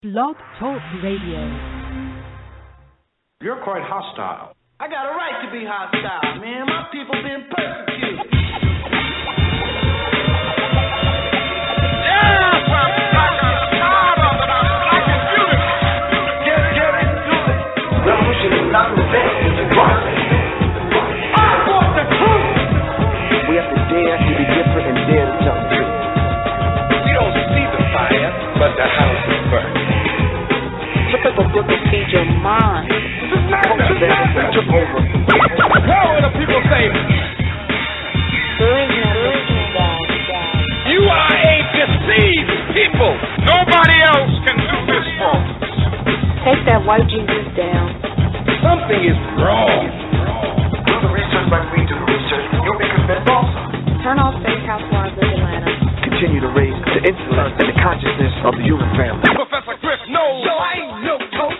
Blog Talk Radio. You're quite hostile. I got a right to be hostile, man. My people been persecuted. Revolution is not revenge, it's progress. I want the truth. We have to dare to be different and dare to tell the truth. We don't see the fire, but the house is burning. Flip up a book and feed your mind. Took over. How will the people say? There is no God. You are a deceived people. Nobody else can do this for us. Take that white Jesus down. Something is wrong. Do the research like we do the research. You'll be convinced also. Turn off Fake Housewives of Atlanta. Continue to raise the intellect and the consciousness of the human family. Professor Griff knows. So I ain't no coach.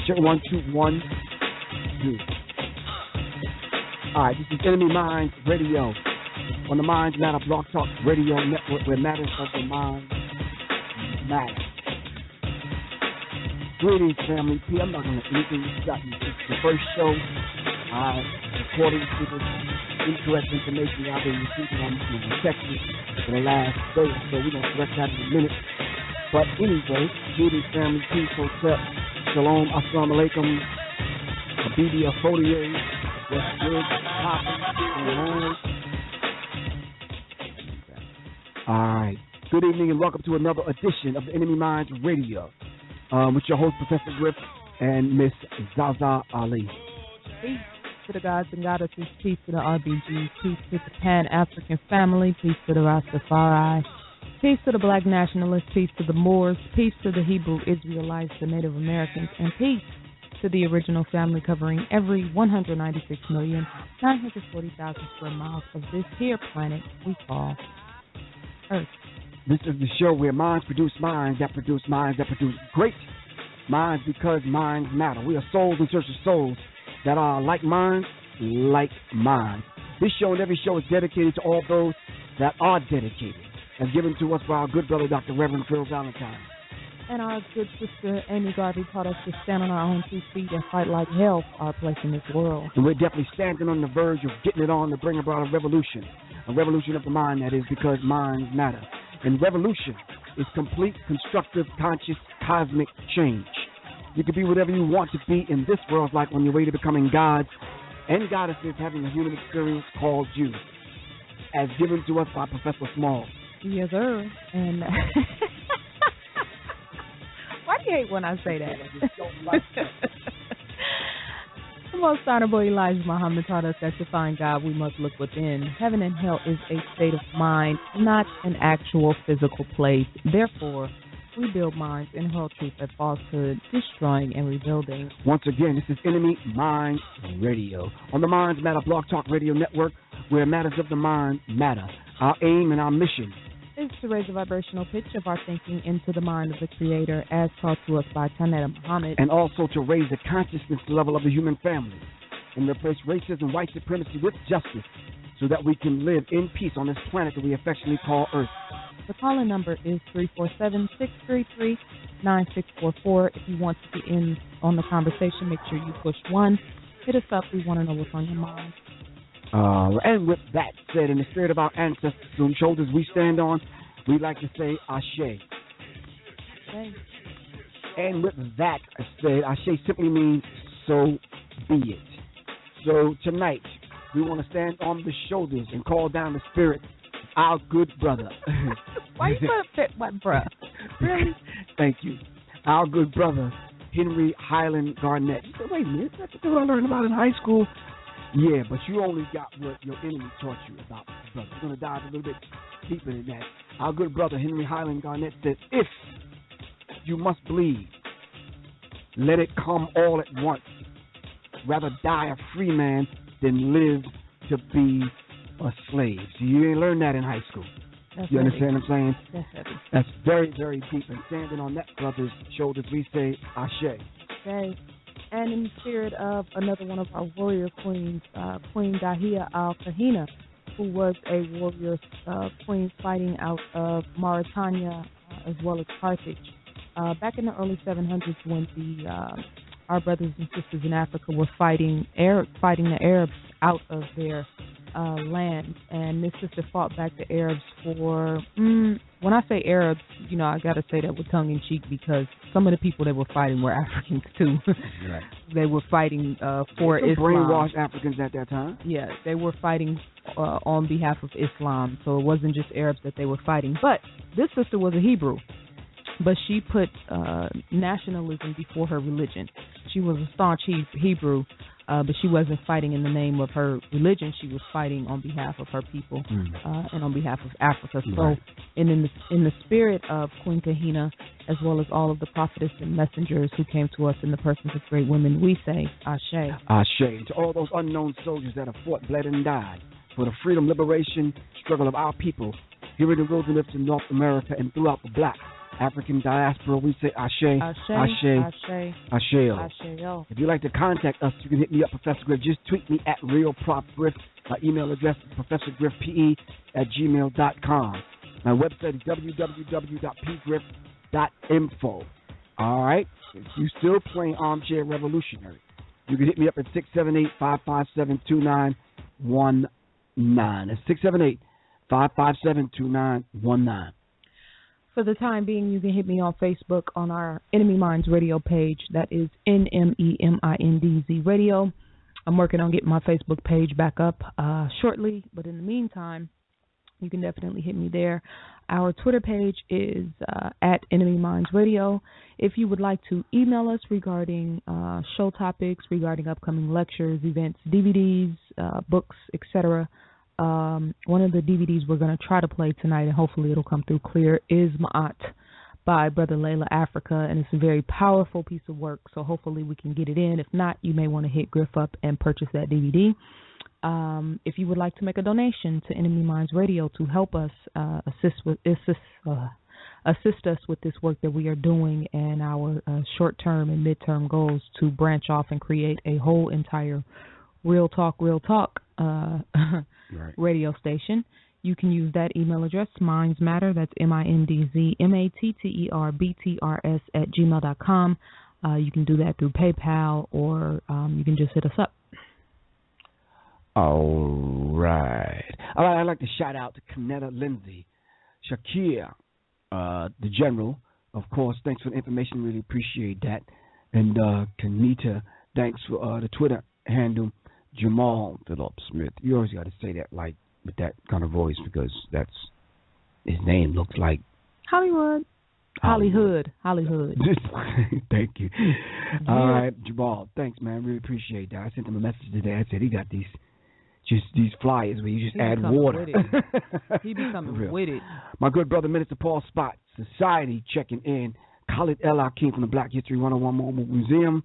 Check 1, 2, 1, 2. All right, this is NMEMINDZ Radio on the Minds Matter Blog Talk Radio Network, where matters of the mind matter. Greetings, family. P. I'm not going to let anything stop you. It's the first show. According to the incorrect information I've been receiving on Texas for the last day or so, we're going to correct that in a minute. But anyway, greetings, family. Peace, hotep. Shalom, assalamu alaikum, Habibi Afodier, what's good, poppin', all right. Good evening and welcome to another edition of the NMEMINDZ Radio with your host, Professor Griff, and Miss Zaza Ali. Peace to the gods and goddesses, peace to the RBGs, peace to the Pan-African family, peace to the Rastafari, peace to the black nationalists, peace to the Moors, peace to the Hebrew Israelites, the Native Americans, and peace to the original family covering every 196,940,000 square miles of this here planet we call Earth. This is the show where minds produce minds that produce minds that produce great minds because minds matter. We are souls in search of souls that are like minds, like minds. This show and every show is dedicated to all those that are dedicated, as given to us by our good brother, Dr. Reverend Phil Valentine. And our good sister, Amy Garvey, taught us to stand on our own 2 feet and fight like hell for our place in this world. And we're definitely standing on the verge of getting it on to bring about a revolution of the mind, that is, because minds matter. And revolution is complete, constructive, conscious, cosmic change. You can be whatever you want to be in this world, like on your way to becoming gods and goddesses, having a human experience called you, as given to us by Professor Small. Yes, sir. And why do you hate when I say that? The most honorable Elijah Muhammad taught us that to find God, we must look within. Heaven and hell is a state of mind, not an actual physical place. Therefore, we build minds and hurl truth at falsehood, destroying and rebuilding. Once again, this is NMEMINDZ Radio on the Minds Matter Blog Talk Radio Network, where matters of the mind matter. Our aim and our mission is to raise the vibrational pitch of our thinking into the mind of the Creator, as taught to us by Tanetta Muhammad, and also to raise the consciousness level of the human family and replace racism, white supremacy with justice, so that we can live in peace on this planet that we affectionately call Earth. The calling number is 347-633-9644. If you want to get in on the conversation, make sure you push 1. Hit us up. We want to know what's on your mind. And with that said, in the spirit of our ancestors whose shoulders we stand on, we like to say Ashe. Okay. And with that said, Ashe simply means so be it. So tonight, we want to stand on the shoulders and call down the spirit of our good brother. Why you put what, bruh? Really? Thank you. Our good brother, Henry Highland Garnett. You said, wait a minute, that's what I learned about in high school. Yeah, but you only got what your enemy taught you about brother. We're going to dive a little bit deeper than that. Our good brother Henry Highland Garnett says, if you must bleed, let it come all at once. Rather die a free man than live to be a slave. So you ain't learned that in high school. That's you heavy. understand what I'm saying? That's heavy. That's very, very deep. And standing on that brother's shoulders, we say, Ashe. Okay. And in the spirit of another one of our warrior queens, Queen Dahia Al-Kahina, who was a warrior queen fighting out of Mauritania as well as Carthage. Back in the early 700s when our brothers and sisters in Africa were fighting the Arabs out of their land, and this sister fought back the Arabs for, when I say Arabs, you know, I got to say that with tongue in cheek because some of the people they were fighting were Africans too. Right. They were fighting for Islam. Brainwashed Africans at that time. Yeah, they were fighting on behalf of Islam, so it wasn't just Arabs that they were fighting. But this sister was a Hebrew, but she put nationalism before her religion. She was a staunch Hebrew, but she wasn't fighting in the name of her religion. She was fighting on behalf of her people and on behalf of Africa. So, and in the spirit of Queen Kahina, as well as all of the prophetess and messengers who came to us in the persons of great women, we say, Ashe. Ashe. And to all those unknown soldiers that have fought, bled, and died for the freedom, liberation, struggle of our people here in the wilderness in North America and throughout the black African diaspora, we say Ashe, Ashe, Ashe, Ashe. If you'd like to contact us, you can hit me up, Professor Griff. Just tweet me at RealProfGriff. My email address is ProfessorGriffPE@gmail.com. My website is www.pgriff.info. All right? If you still playing Armchair Revolutionary, you can hit me up at 678-557-2919. That's 678-557-2919. For the time being, you can hit me on Facebook on our Enemy Minds radio page. That is NMEMINDZ radio. I'm working on getting my Facebook page back up shortly, but in the meantime, you can definitely hit me there. Our Twitter page is at Enemy Minds Radio. If you would like to email us regarding show topics, regarding upcoming lectures, events, DVDs, books, etc., one of the DVDs we're going to try to play tonight, and hopefully it'll come through clear, is Maat by Brother Leila Africa, and it's a very powerful piece of work, so hopefully we can get it in. If not, you may want to hit Griff up and purchase that DVD. If you would like to make a donation to Enemy Minds Radio to help us assist us with this work that we are doing and our short-term and mid-term goals to branch off and create a whole entire Real Talk radio station, you can use that email address, mindsmatter, that's MINDZMATTERBTRS @gmail.com. You can do that through PayPal, or you can just hit us up. All right. I'd like to shout out to Kanetta Lindsay, Shakir, the General, of course. Thanks for the information. Really appreciate that. And Kanita, thanks for the Twitter handle. Jamal Phillips Smith. You always got to say that like with that kind of voice because that's his name looks like Hollywood. Thank you. All right, Jamal. Thanks, man. Really appreciate that. I sent him a message today. I said he got these flyers where you just add water. He be coming with it. My good brother, Minister Paul Spot, Society checking in. Khalid El Hakim from the Black History 101 Mobile Museum.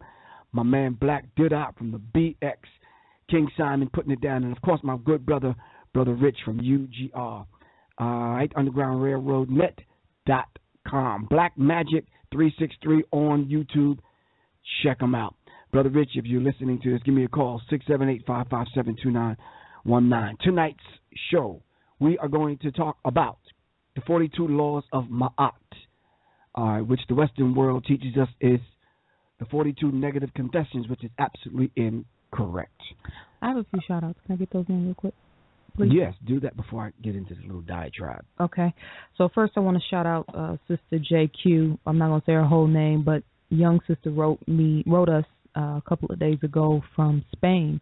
My man Black Didot from the BX. King Simon putting it down, and of course my good brother Rich from UGR. All right, UndergroundRailroadNet.com. Black Magic 363 on YouTube. Check them out. Brother Rich, if you're listening to this, give me a call, 678-557-2919. Tonight's show, we are going to talk about the 42 laws of Maat, which the Western world teaches us is the 42 negative confessions, which is absolutely incorrect. I have a few shout-outs. Can I get those in real quick, please? Yes, do that before I get into this little diatribe. Okay. So first I want to shout out Sister JQ. I'm not going to say her whole name, but young sister wrote us a couple of days ago from Spain.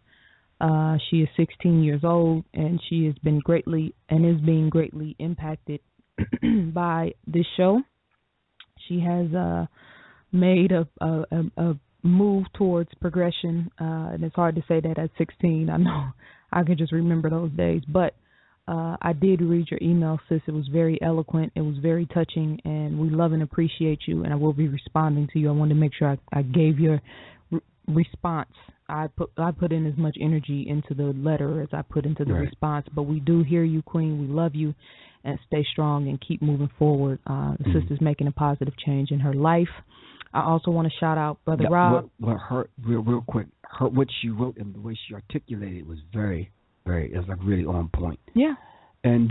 She is 16 years old, and she has been greatly impacted by this show. She has made a move towards progression, and it's hard to say that at 16. I know I can just remember those days, but I did read your email, sis. It was very eloquent. It was very touching, and we love and appreciate you, and I will be responding to you. I wanted to make sure I gave your response. I put in as much energy into the letter as I put into the response, but we do hear you, Queen. We love you, and stay strong and keep moving forward. The sister's making a positive change in her life. I also want to shout out Brother Rob. Real quick, what she wrote and the way she articulated was very, it was like really on point. Yeah. And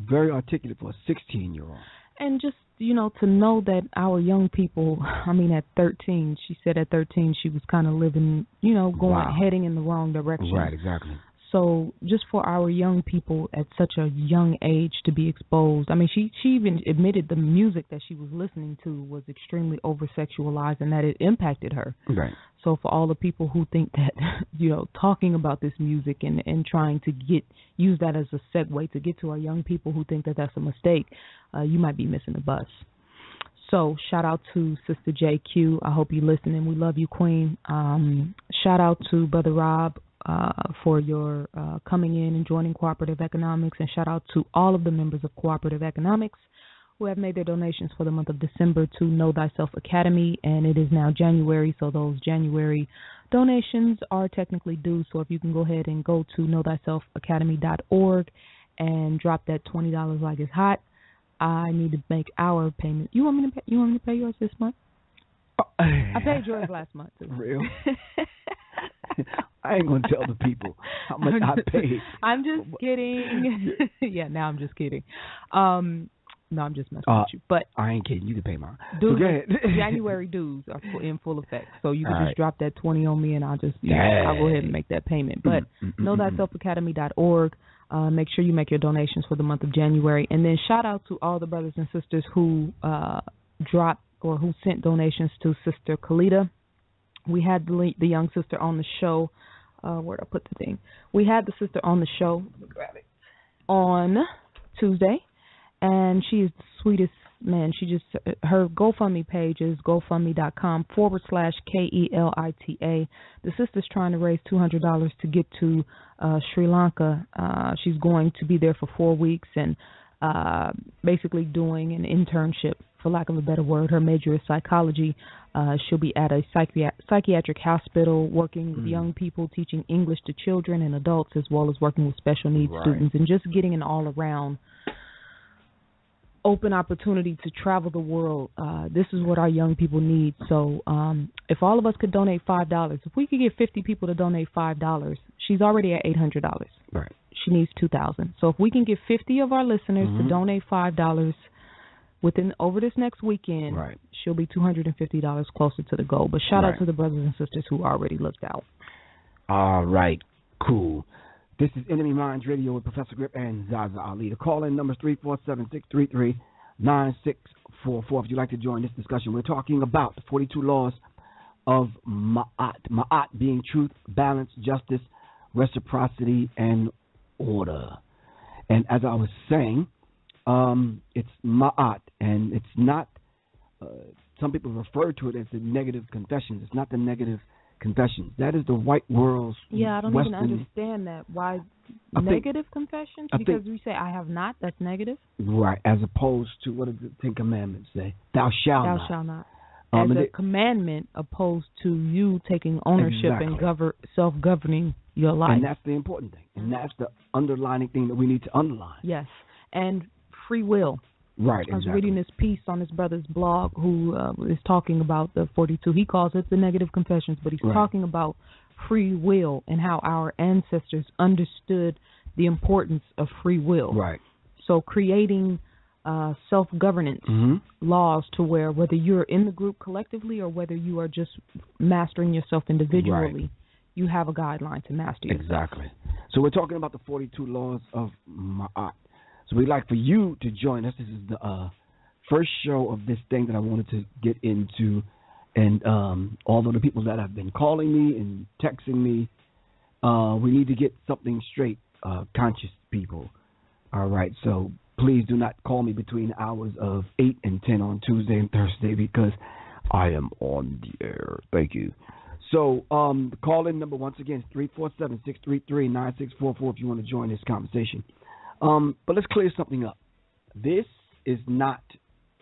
very articulate for a 16-year-old. And just, to know that our young people, at 13, she said at 13 she was kind of living, heading in the wrong direction. Right, exactly. So just for our young people at such a young age to be exposed, she even admitted the music that she was listening to was extremely over-sexualized and that it impacted her. Right. So for all the people who think that, talking about this music and trying to use that as a segue to get to our young people who think that that's a mistake, you might be missing the bus. So shout out to Sister JQ. I hope you're listening. We love you, Queen. Shout out to Brother Rob for your coming in and joining Cooperative Economics, and shout out to all of the members of Cooperative Economics who have made their donations for the month of December to Know Thyself Academy, and it is now January, so those January donations are technically due. So if you can go ahead and go to knowthyselfacademy.org and drop that $20 like it's hot. I need to make our payment. You want me to pay yours this month? I paid yours last month. For real? I ain't gonna tell the people how much I paid. I'm just kidding. Yeah, now I'm just kidding. No, I'm just messing with you. But I ain't kidding. You can pay mine. Dues, January dues are in full effect, so you can just drop that $20 on me, and I'll just I'll go ahead and make that payment. But knowthyselfacademy.org. Make sure you make your donations for the month of January, and then shout out to all the brothers and sisters who dropped or who sent donations to Sister Kalita. We had the young sister on the show. Where'd I put the thing? We had the sister on the show. Let me grab it. On Tuesday, and she is the sweetest, man. She just, her GoFundMe page is gofundme.com/KELITA. The sister's trying to raise $200 to get to Sri Lanka. She's going to be there for 4 weeks and basically doing an internship, for lack of a better word. Her major is psychology. She'll be at a psychiatric hospital working with young people, teaching English to children and adults, as well as working with special needs students, and just getting an all-around open opportunity to travel the world. This is what our young people need. So if all of us could donate $5, if we could get 50 people to donate $5, she's already at $800. Right. She needs $2,000. So if we can get 50 of our listeners to donate $5 over this next weekend, she'll be $250 closer to the goal. But shout out to the brothers and sisters who already looked out. All right, cool. This is NMEMINDZ Radio with Professor Griff and Zaza Ali. The call-in number is 347-633-9644. If you'd like to join this discussion, we're talking about the 42 laws of Maat. Maat being truth, balance, justice, reciprocity, and order. And as I was saying, it's Maat, and it's not, some people refer to it as the negative confessions. It's not the negative confessions. That is the white world's I don't even understand that. Why negative confessions? Because we say, I have not, that's negative? Right, as opposed to, what does the Ten Commandments say? Thou shalt not. Thou shalt not. As a commandment, opposed to you taking ownership and self-governing your life. And that's the important thing. And that's the underlining thing that we need to underline. Yes, and free will. Right, exactly. I was reading this piece on his brother's blog who is talking about the 42. He calls it the negative confessions, but he's talking about free will and how our ancestors understood the importance of free will. Right. So creating self-governance laws to where whether you're in the group collectively or whether you are just mastering yourself individually, you have a guideline to master yourself. Exactly. So we're talking about the 42 laws of Maat. So we'd like for you to join us. This is the first show of this thing that I wanted to get into. And although the people that have been calling me and texting me, we need to get something straight, conscious people. All right, so please do not call me between the hours of 8 and 10 on Tuesday and Thursday because I am on the air. Thank you. So the call-in number, once again, is 347-633-9644 if you want to join this conversation. But let's clear something up. This is not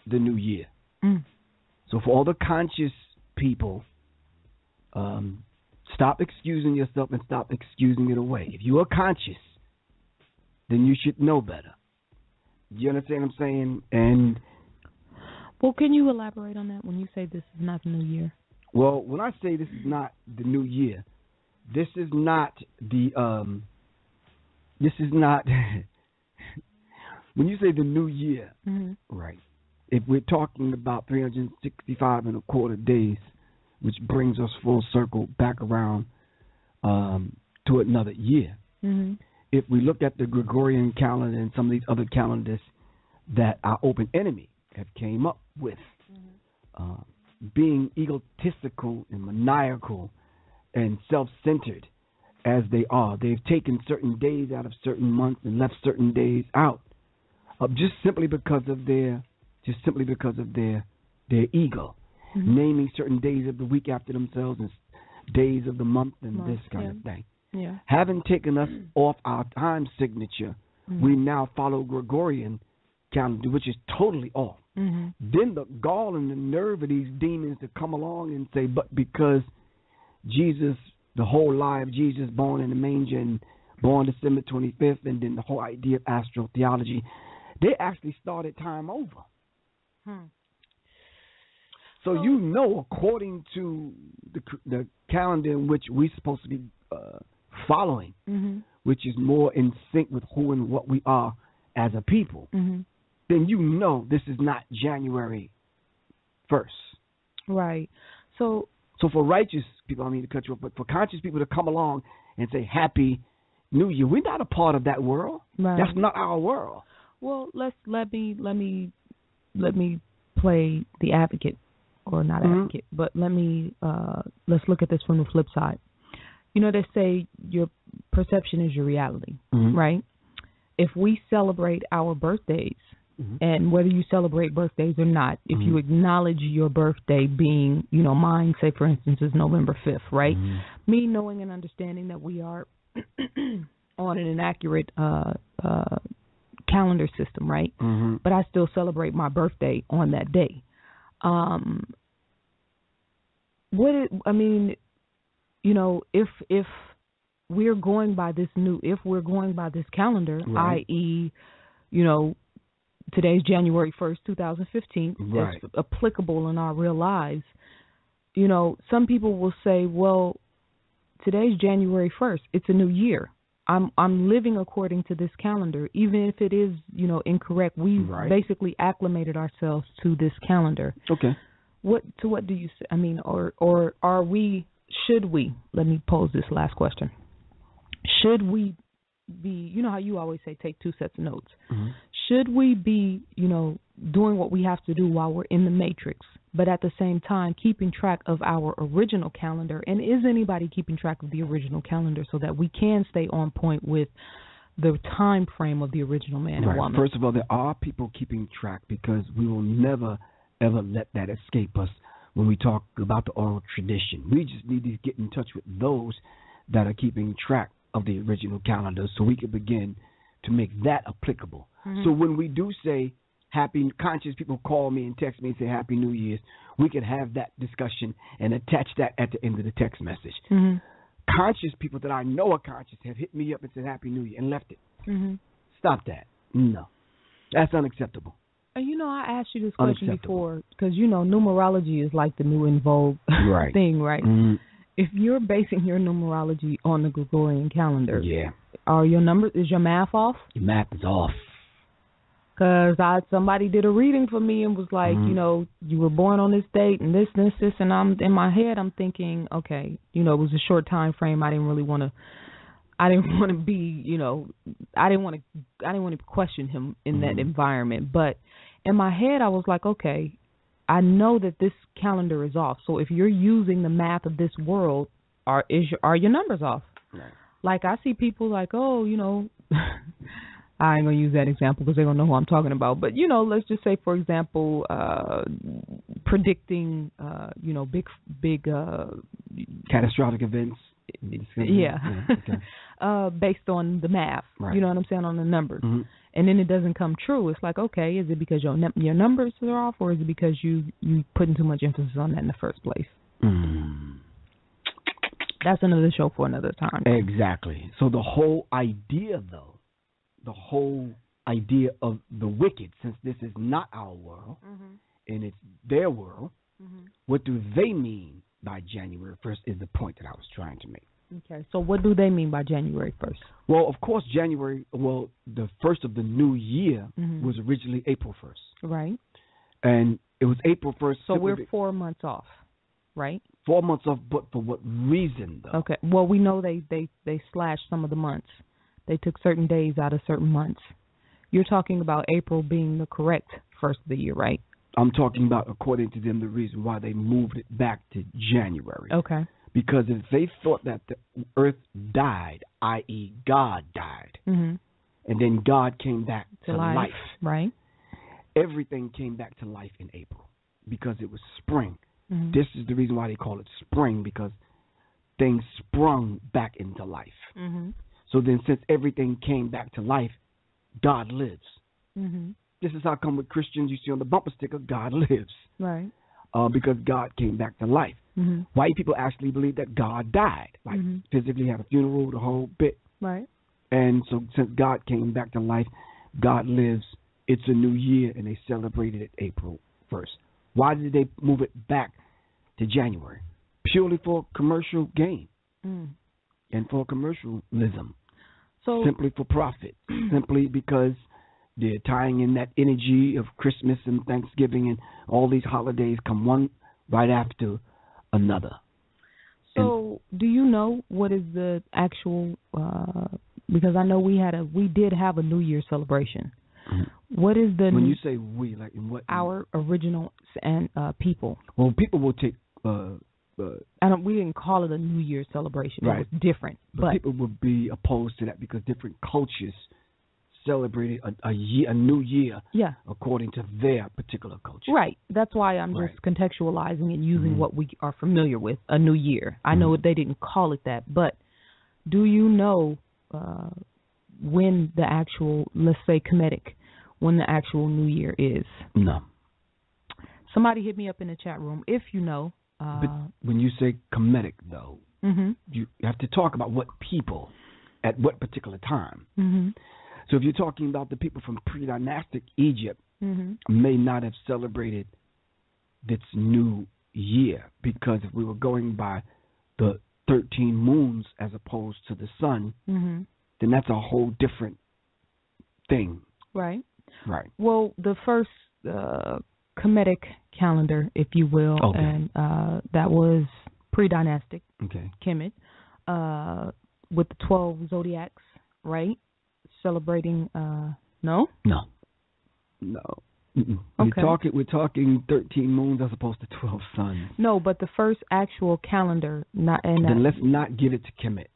the new year. So for all the conscious people, stop excusing yourself and stop excusing it away. If you are conscious, then you should know better. You understand what I'm saying? And well, can you elaborate on that when you say this is not the new year? Well, when I say this is not the new year, this is not the when you say the new year, right? If we're talking about 365 and a quarter days, which brings us full circle back around to another year. If we look at the Gregorian calendar and some of these other calendars that our open enemy have came up with, being egotistical and maniacal and self-centered as they are, they've taken certain days out of certain months and left certain days out, just simply because of their ego, naming certain days of the week after themselves and days of the month and this kind of thing. Yeah. Having taken us off our time signature, we now follow Gregorian calendar, which is totally off. Then the gall and the nerve of these demons to come along and say, but because Jesus, the whole lie of Jesus born in the manger and born December 25th, and then the whole idea of astral theology, they actually started time over. So you know, according to the calendar in which we're supposed to be following, which is more in sync with who and what we are as a people, then you know this is not January 1st. Right. So for righteous people, I mean to cut you off, but for conscious people to come along and say Happy New Year, we're not a part of that world. Right. That's not our world. Well, let me play the advocate, or not advocate, but let's look at this from the flip side. You know, they say your perception is your reality, right? If we celebrate our birthdays, and whether you celebrate birthdays or not, if you acknowledge your birthday being, you know, mine, say for instance, is November 5th, right? Me knowing and understanding that we are on an inaccurate calendar system, right? But I still celebrate my birthday on that day. If we're going by this calendar, right, i.e., you know, today's January 1st, 2015, that's applicable in our real lives, you know, some people will say, well, today's January 1st, it's a new year. I'm living according to this calendar, even if it is, you know, incorrect. We basically acclimated ourselves to this calendar. Okay. What do you say? I mean, or are we? Should we? Let me pose this last question. Should we be? You know how you always say take two sets of notes. Should we be, you know, doing what we have to do while we're in the matrix, but at the same time keeping track of our original calendar? And is anybody keeping track of the original calendar so that we can stay on point with the time frame of the original man and woman? First of all, there are people keeping track, because we will never, ever let that escape us when we talk about the oral tradition. We just need to get in touch with those that are keeping track of the original calendar so we can begin to make that applicable. So when we do say happy, conscious people call me and text me and say Happy New Year's, we can have that discussion and attach that at the end of the text message. Conscious people that I know are conscious have hit me up and said Happy New Year and left it. Stop that. No. That's unacceptable. You know, I asked you this question before because, you know, numerology is like the new in vogue thing, right? If you're basing your numerology on the Gregorian calendar, is your math off? Your math is off. Because somebody did a reading for me and was like, you know, you were born on this date and this, and I'm in my head, I'm thinking, okay, you know, it was a short time frame. I didn't want to be, you know, I didn't want to question him in that environment. But in my head, I was like, okay, I know that this calendar is off. So if you're using the math of this world, are your numbers off? Right. Like I see people like, oh, you know. I ain't going to use that example because they're going to know who I'm talking about. But, you know, let's just say, for example, predicting, you know, big catastrophic events. Yeah. Okay. based on the math. Right. You know what I'm saying, on the numbers. Mm-hmm. And then it doesn't come true. It's like, okay, is it because your numbers are off, or is it because you putting too much emphasis on that in the first place? That's another show for another time. Exactly. So the whole idea, though, of the wicked, since this is not our world and it's their world, what do they mean by January 1st is the point that I was trying to make. Okay, so what do they mean by January 1st? Well, of course, the first of the new year was originally April 1st. Right. And it was April 1st. So we're 4 months off, right? 4 months off, but for what reason, though? Okay, well, we know they slashed some of the months. They took certain days out of certain months. You're talking about April being the correct first of the year, right? I'm talking about, according to them, the reason why they moved it back to January. Okay. Because if they thought that the earth died, i.e. God died, and then God came back to life, right? Everything came back to life in April because it was spring. This is the reason why they call it spring, because things sprung back into life. So then since everything came back to life, God lives. This is how come with Christians you see on the bumper sticker, God lives. Right. Because God came back to life. White people actually believe that God died, like physically had a funeral, the whole bit. Right. And so since God came back to life, God lives, it's a new year, and they celebrated it April 1st. Why did they move it back to January? Purely for commercial gain and for commercialism. So simply for profit. Simply because they're tying in that energy of Christmas and Thanksgiving, and all these holidays come one right after another. So do you know what is the actual, because I know we did have a New Year celebration. What is the... When you say we, like in what... Our original and people. Well, people will take... we didn't call it a New Year celebration. Right. It was different. But people would be opposed to that because different cultures celebrated a new year according to their particular culture. Right. That's why I'm just contextualizing and using what we are familiar with, a new year. I know they didn't call it that, but do you know when the actual, let's say Kemetic, when the actual new year is? No. Somebody hit me up in the chat room if you know. But when you say Kemetic, though, you have to talk about what people at what particular time. So if you're talking about the people from pre-dynastic Egypt may not have celebrated this new year, because if we were going by the 13 moons as opposed to the sun, then that's a whole different thing. Right. Right. Well, the first Kemetic calendar, if you will, and that was pre-dynastic Kemet, with the 12 zodiacs, right? Celebrating, no? No. We're talking 13 moons as opposed to 12 suns. No, but the first actual calendar, then let's not give it to Kemet.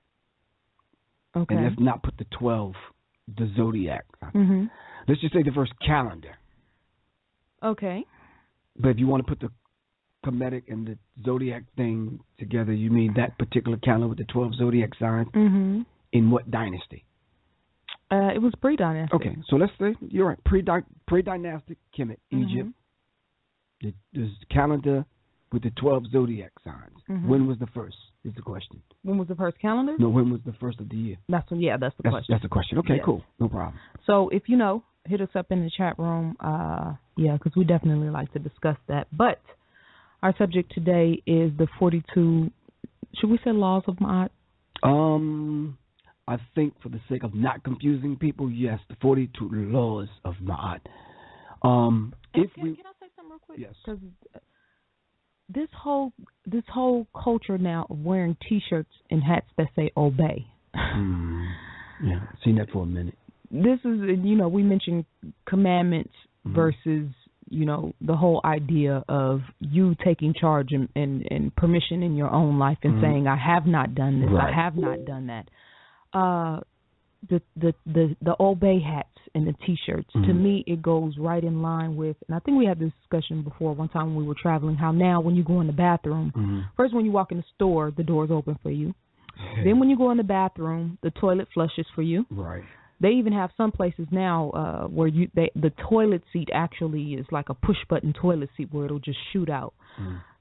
Okay. And let's not put the 12, the zodiac. Let's just say the first calendar. Okay. But if you want to put the Kemetic and the zodiac thing together, you mean that particular calendar with the 12 zodiac signs in what dynasty? It was pre-dynastic. Okay, so let's say, you're right, pre-dynastic Kemet, Egypt. The calendar with the 12 zodiac signs. When was the first, is the question. When was the first calendar? No, when was the first of the year? That's the question. That's the question. Okay, cool. No problem. So if you know, hit us up in the chat room. Because we definitely like to discuss that. But our subject today is the 42, should we say laws of Maat? I think for the sake of not confusing people, yes, the 42 laws of Maat. Can I say something real quick? Yes. Because this whole culture now of wearing T-shirts and hats that say obey. Yeah, I've seen that for a minute. This is, we mentioned commandments versus, the whole idea of you taking charge and permission in your own life and saying, I have not done this, I have not done that. The obey hats and the T-shirts, to me, it goes right in line with, and I think we had this discussion before one time when we were traveling, how now when you go in the bathroom, first when you walk in the store, the door's open for you. Then when you go in the bathroom, the toilet flushes for you. Right. They even have some places now where the toilet seat actually is like a push-button toilet seat where it'll just shoot out.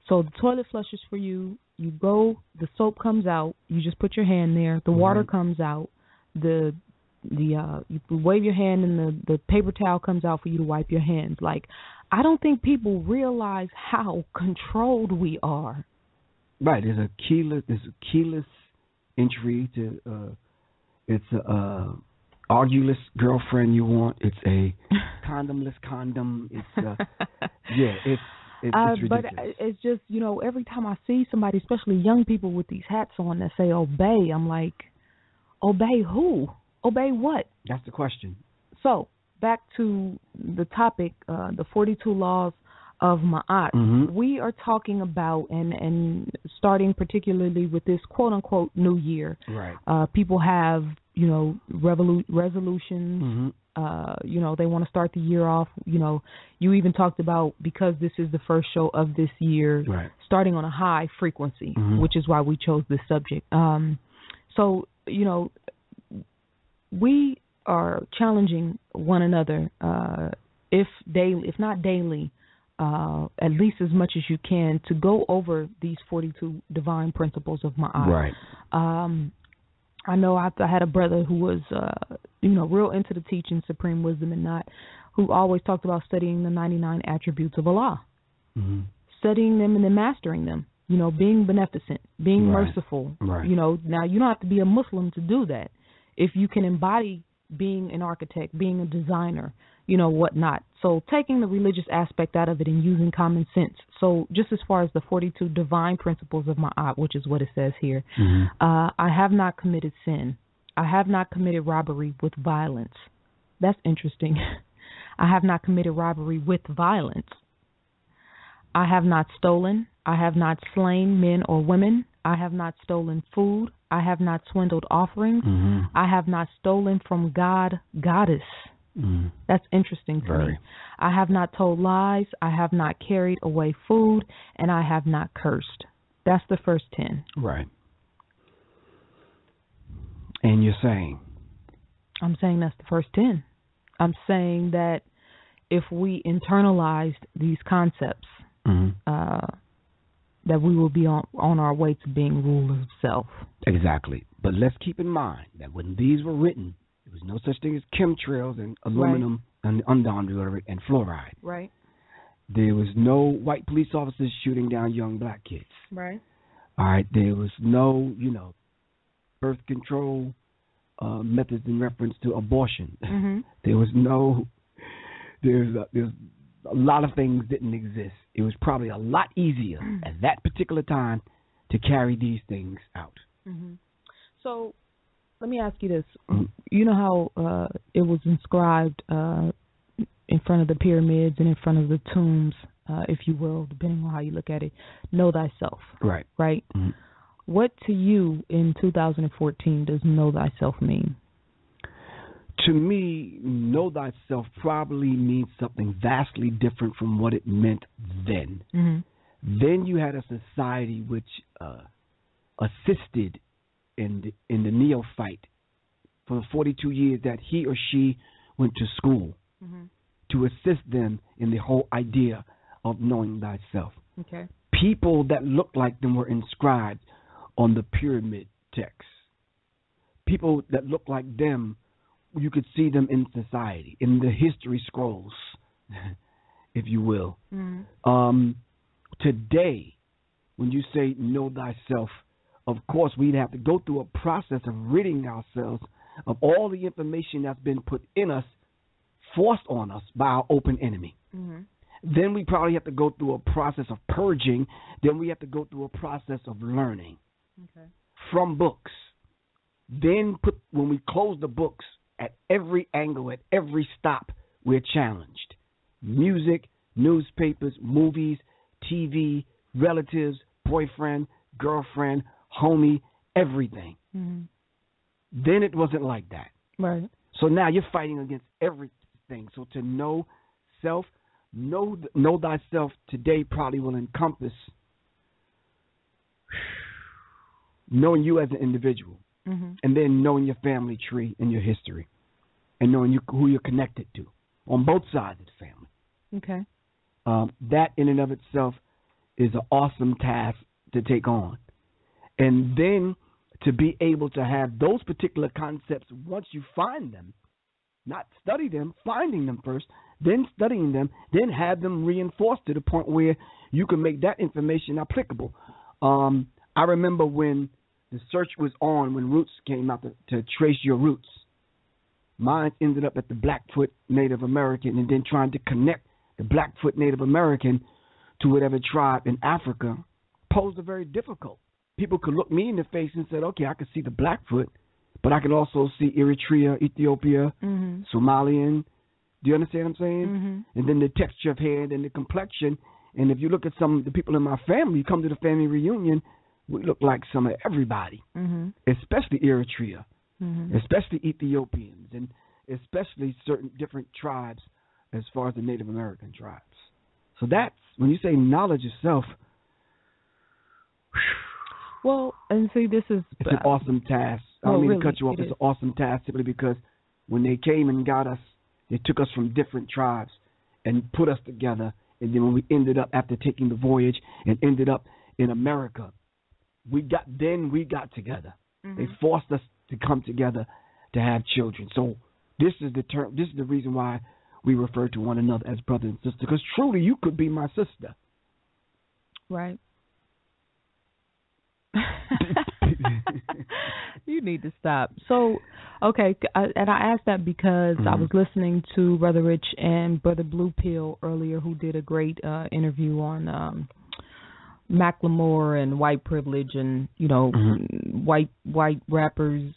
So the toilet flushes for you. You go, the soap comes out. You just put your hand there. The water comes out. You wave your hand and the paper towel comes out for you to wipe your hands. Like, I don't think people realize how controlled we are. Right. There's a keyless entry to it's a argueless girlfriend you want. It's a condomless condom. It's it's ridiculous. But it's just, every time I see somebody, especially young people with these hats on that say obey, I'm like, obey who? Obey what? That's the question. So back to the topic, the 42 laws of Maat. We are talking about, and starting particularly with this quote-unquote new year, right. People have, resolutions. They want to start the year off. You even talked about, because this is the first show of this year, right, starting on a high frequency, which is why we chose this subject. So, we are challenging one another, if not daily, at least as much as you can, to go over these 42 divine principles of Maat. Right. I know I had a brother who was, real into the teaching, supreme wisdom and not, who always talked about studying the 99 attributes of Allah, studying them and then mastering them. Being beneficent, being merciful. Right. Now you don't have to be a Muslim to do that. If you can embody being an architect, being a designer, whatnot. So taking the religious aspect out of it and using common sense. So just as far as the 42 divine principles of Maat, which is what it says here, I have not committed sin. I have not committed robbery with violence. That's interesting. I have not committed robbery with violence. I have not stolen. I have not slain men or women. I have not stolen food. I have not swindled offerings. I have not stolen from God, goddess. That's interesting to me. I have not told lies. I have not carried away food, and I have not cursed. That's the first 10. Right. And you're saying? I'm saying that's the first 10. I'm saying that if we internalized these concepts, that we will be on our way to being rulers of self. Exactly. But let's keep in mind that when these were written, there was no such thing as chemtrails and aluminum and undocumented and fluoride. Right. There was no white police officers shooting down young black kids. Right. All right. There was no, birth control methods in reference to abortion. There was no. There's a lot of things didn't exist. It was probably a lot easier at that particular time to carry these things out. So let me ask you this. You know how it was inscribed in front of the pyramids and in front of the tombs, if you will, depending on how you look at it, know thyself. Right. Right? What to you in 2014 does know thyself mean? To me, know thyself probably means something vastly different from what it meant then. Then you had a society which assisted in the neophyte for the 42 years that he or she went to school to assist them in the whole idea of knowing thyself. Okay. People that looked like them were inscribed on the pyramid texts. People that looked like them, you could see them in society, in the history scrolls, if you will. Today, when you say know thyself, of course, we'd have to go through a process of ridding ourselves of all the information that's been put in us, forced on us by our open enemy. Then we probably have to go through a process of purging. Then we have to go through a process of learning from books. Then when we close the books, at every angle, at every stop, we're challenged. Music, newspapers, movies, TV, relatives, boyfriend, girlfriend, homie, everything. Then it wasn't like that. Right. So now you're fighting against everything. So to know self, know thyself today probably will encompass knowing you as an individual, and then knowing your family tree and your history, and knowing who you're connected to on both sides of the family. Okay. That in and of itself is an awesome task to take on. And then to be able to have those particular concepts, once you find them, not study them, finding them first, then studying them, then have them reinforced to the point where you can make that information applicable. I remember when the search was on, when Roots came out to trace your roots. Mine ended up at the Blackfoot Native American, and then trying to connect the Blackfoot Native American to whatever tribe in Africa posed a very difficult. People could look me in the face and said, okay, I can see the Blackfoot, but I can also see Eritrea, Ethiopia, Somalian. Do you understand what I'm saying? And then the texture of hair and the complexion. And if you look at some of the people in my family, you come to the family reunion, we look like some of everybody, especially Eritrea, especially Ethiopians, and especially certain different tribes as far as the Native American tribes. So that's, when you say knowledge itself, well, and see, this is... It's an awesome task. I don't mean to cut you off. It's an awesome task simply because when they came and got us, they took us from different tribes and put us together. And then when we ended up, after taking the voyage and ended up in America, we got together. They forced us to come together to have children. So this is the term. This is the reason why we refer to one another as brother and sister. Because truly, you could be my sister. Right. You need to stop. So, okay, and I asked that because I was listening to Brother Rich and Brother Blue Pill earlier, who did a great interview on Macklemore and white privilege and, you know, white rappers,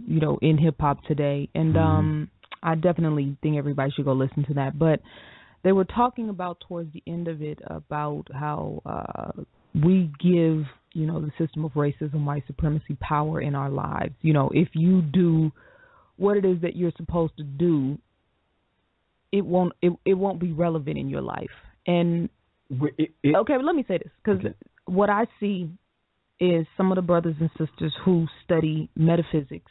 you know, in hip hop today. And I definitely think everybody should go listen to that. But they were talking about towards the end of it about how we give, you know, the system of racism, white supremacy power in our lives. You know, if you do what it is that you're supposed to do, it won't be relevant in your life. And okay, but let me say this, because what I see is some of the brothers and sisters who study metaphysics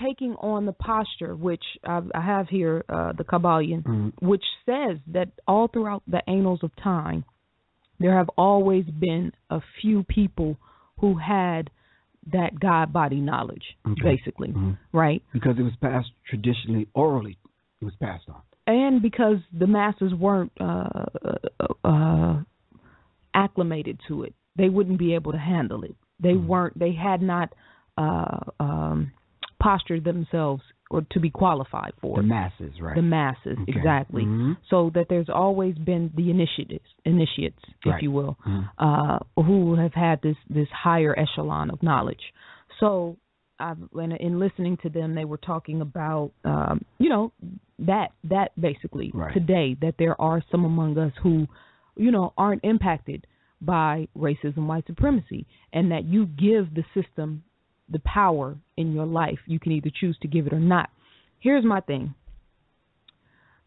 taking on the posture, which I have here, the Kabbalion, which says that all throughout the annals of time, there have always been a few people who had that God body knowledge, basically, right? Because it was passed traditionally, orally, it was passed on. And because the masses weren't acclimated to it, they wouldn't be able to handle it. They had not postured themselves or to be qualified for the masses, right? The masses, exactly. So that there's always been the initiates, if you will, who have had this higher echelon of knowledge. So in listening to them, they were talking about, you know, that basically today, that there are some among us who, you know, aren't impacted by racism, white supremacy, and that you give the system the power in your life. You can either choose to give it or not. Here's my thing.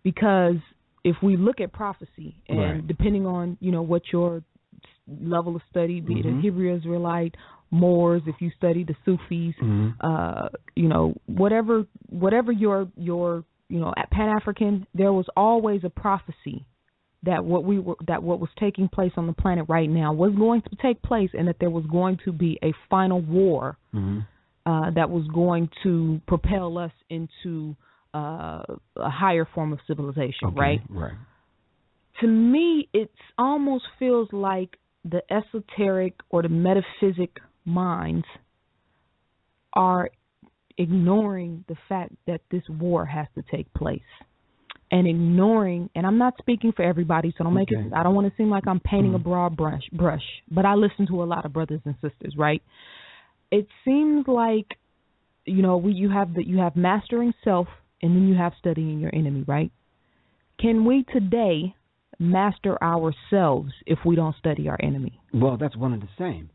Because if we look at prophecy, and depending on, you know, what your level of study, be it a Hebrew Israelite, Moors, if you study the Sufis, you know, whatever your you know, Pan-African, there was always a prophecy that what was taking place on the planet right now was going to take place, and that there was going to be a final war that was going to propel us into a higher form of civilization, right? To me, it almost feels like the esoteric or the metaphysic minds are ignoring the fact that this war has to take place. And ignoring, and I'm not speaking for everybody, so don't make it, I don't want to seem like I'm painting a broad brush, but I listen to a lot of brothers and sisters, right? It seems like, you know, you have mastering self, and then you have studying your enemy, right? Can we today master ourselves if we don't study our enemy? Well, that's one and the same.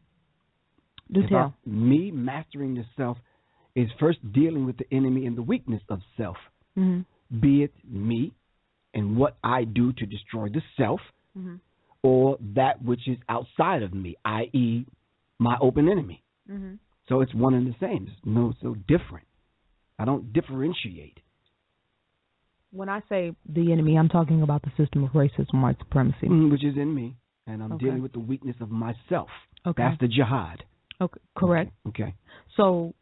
Do tell. Me mastering the self is first dealing with the enemy and the weakness of self. Be it me and what I do to destroy the self, or that which is outside of me, i.e., my open enemy. Mm-hmm. So it's one and the same. It's no so different. I don't differentiate. When I say the enemy, I'm talking about the system of racism, white supremacy. Which is in me, and I'm dealing with the weakness of myself. Okay. That's the jihad. Okay, correct. Okay. So,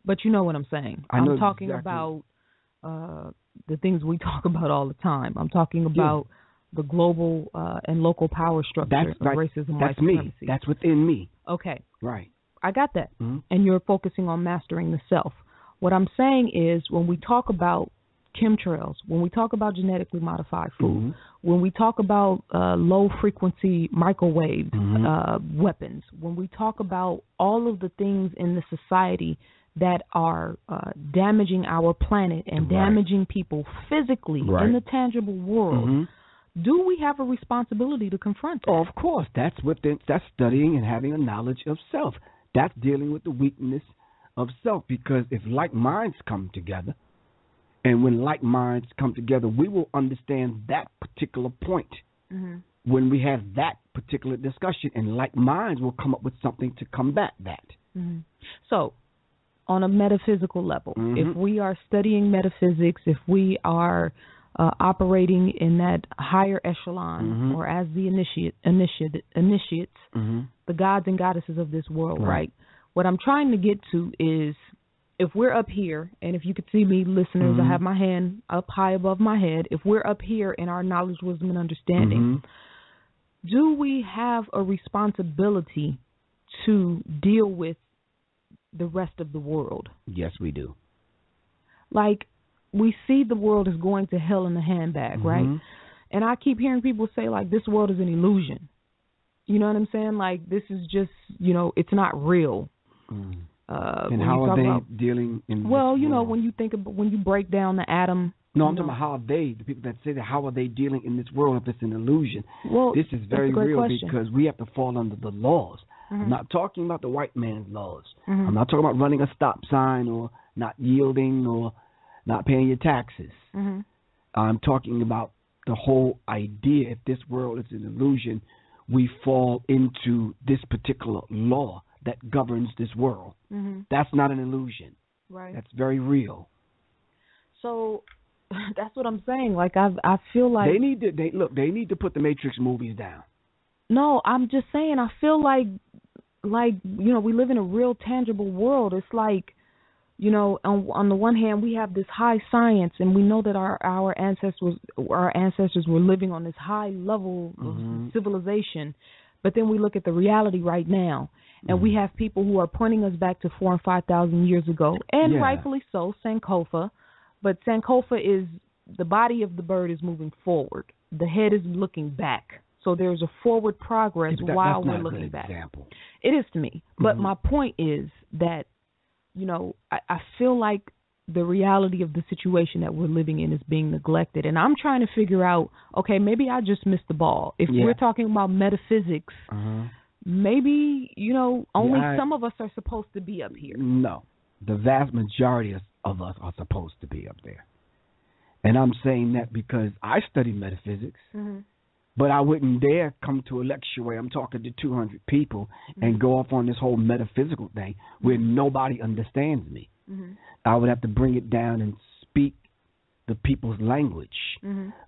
but you know what I'm saying. I'm talking exactly. about the things we talk about all the time. I'm talking about the global and local power structure of racism, white supremacy. That's within me. Okay. Right. I got that. Mm-hmm. And you're focusing on mastering the self. What I'm saying is when we talk about chemtrails, when we talk about genetically modified food, when we talk about low-frequency microwave weapons, when we talk about all of the things in the society that are damaging our planet and damaging people physically in the tangible world, do we have a responsibility to confront that? Oh, of course. That's studying and having a knowledge of self. That's dealing with the weakness of self, because if like minds come together, and when like minds come together, we will understand that particular point. When we have that particular discussion, and like minds will come up with something to combat that. So, on a metaphysical level, if we are studying metaphysics, if we are operating in that higher echelon, or as the initiates, the gods and goddesses of this world, right? What I'm trying to get to is, if we're up here, and if you could see me, listeners, I have my hand up high above my head. If we're up here in our knowledge, wisdom, and understanding, do we have a responsibility to deal with the rest of the world? Yes, we do. Like, we see the world is going to hell in the handbag, right? And I keep hearing people say, like, this world is an illusion. You know what I'm saying? Like, this is just, it's not real. And how are they dealing in this world? When you think about, when you break down the atom. No, I'm talking about how are they, the people that say that, how are they dealing in this world if it's an illusion? Well, this is very real question. Because we have to fall under the laws. I'm not talking about the white man's laws. I'm not talking about running a stop sign or not yielding or not paying your taxes. I'm talking about the whole idea. If this world is an illusion, we fall into this particular law that governs this world. That's not an illusion. Right. That's very real. So that's what I'm saying. Like, I feel like they need to put the Matrix movies down. No, I'm just saying, I feel like we live in a real tangible world. It's like, on the one hand, we have this high science, and we know that our ancestors were living on this high level of civilization. But then we look at the reality right now, and we have people who are pointing us back to 4,000 and 5,000 years ago, and rightfully so, Sankofa. But Sankofa is, the body of the bird is moving forward. The head is looking back. So there's a forward progress while we're looking back. Example. It is to me. But my point is that, I feel like the reality of the situation that we're living in is being neglected. And I'm trying to figure out, okay, maybe I just missed the ball. If we're talking about metaphysics, maybe, only some of us are supposed to be up here. No. The vast majority of us are supposed to be up there. And I'm saying that because I study metaphysics, but I wouldn't dare come to a lecture where I'm talking to 200 people and go off on this whole metaphysical thing where nobody understands me. I would have to bring it down and speak the people's language,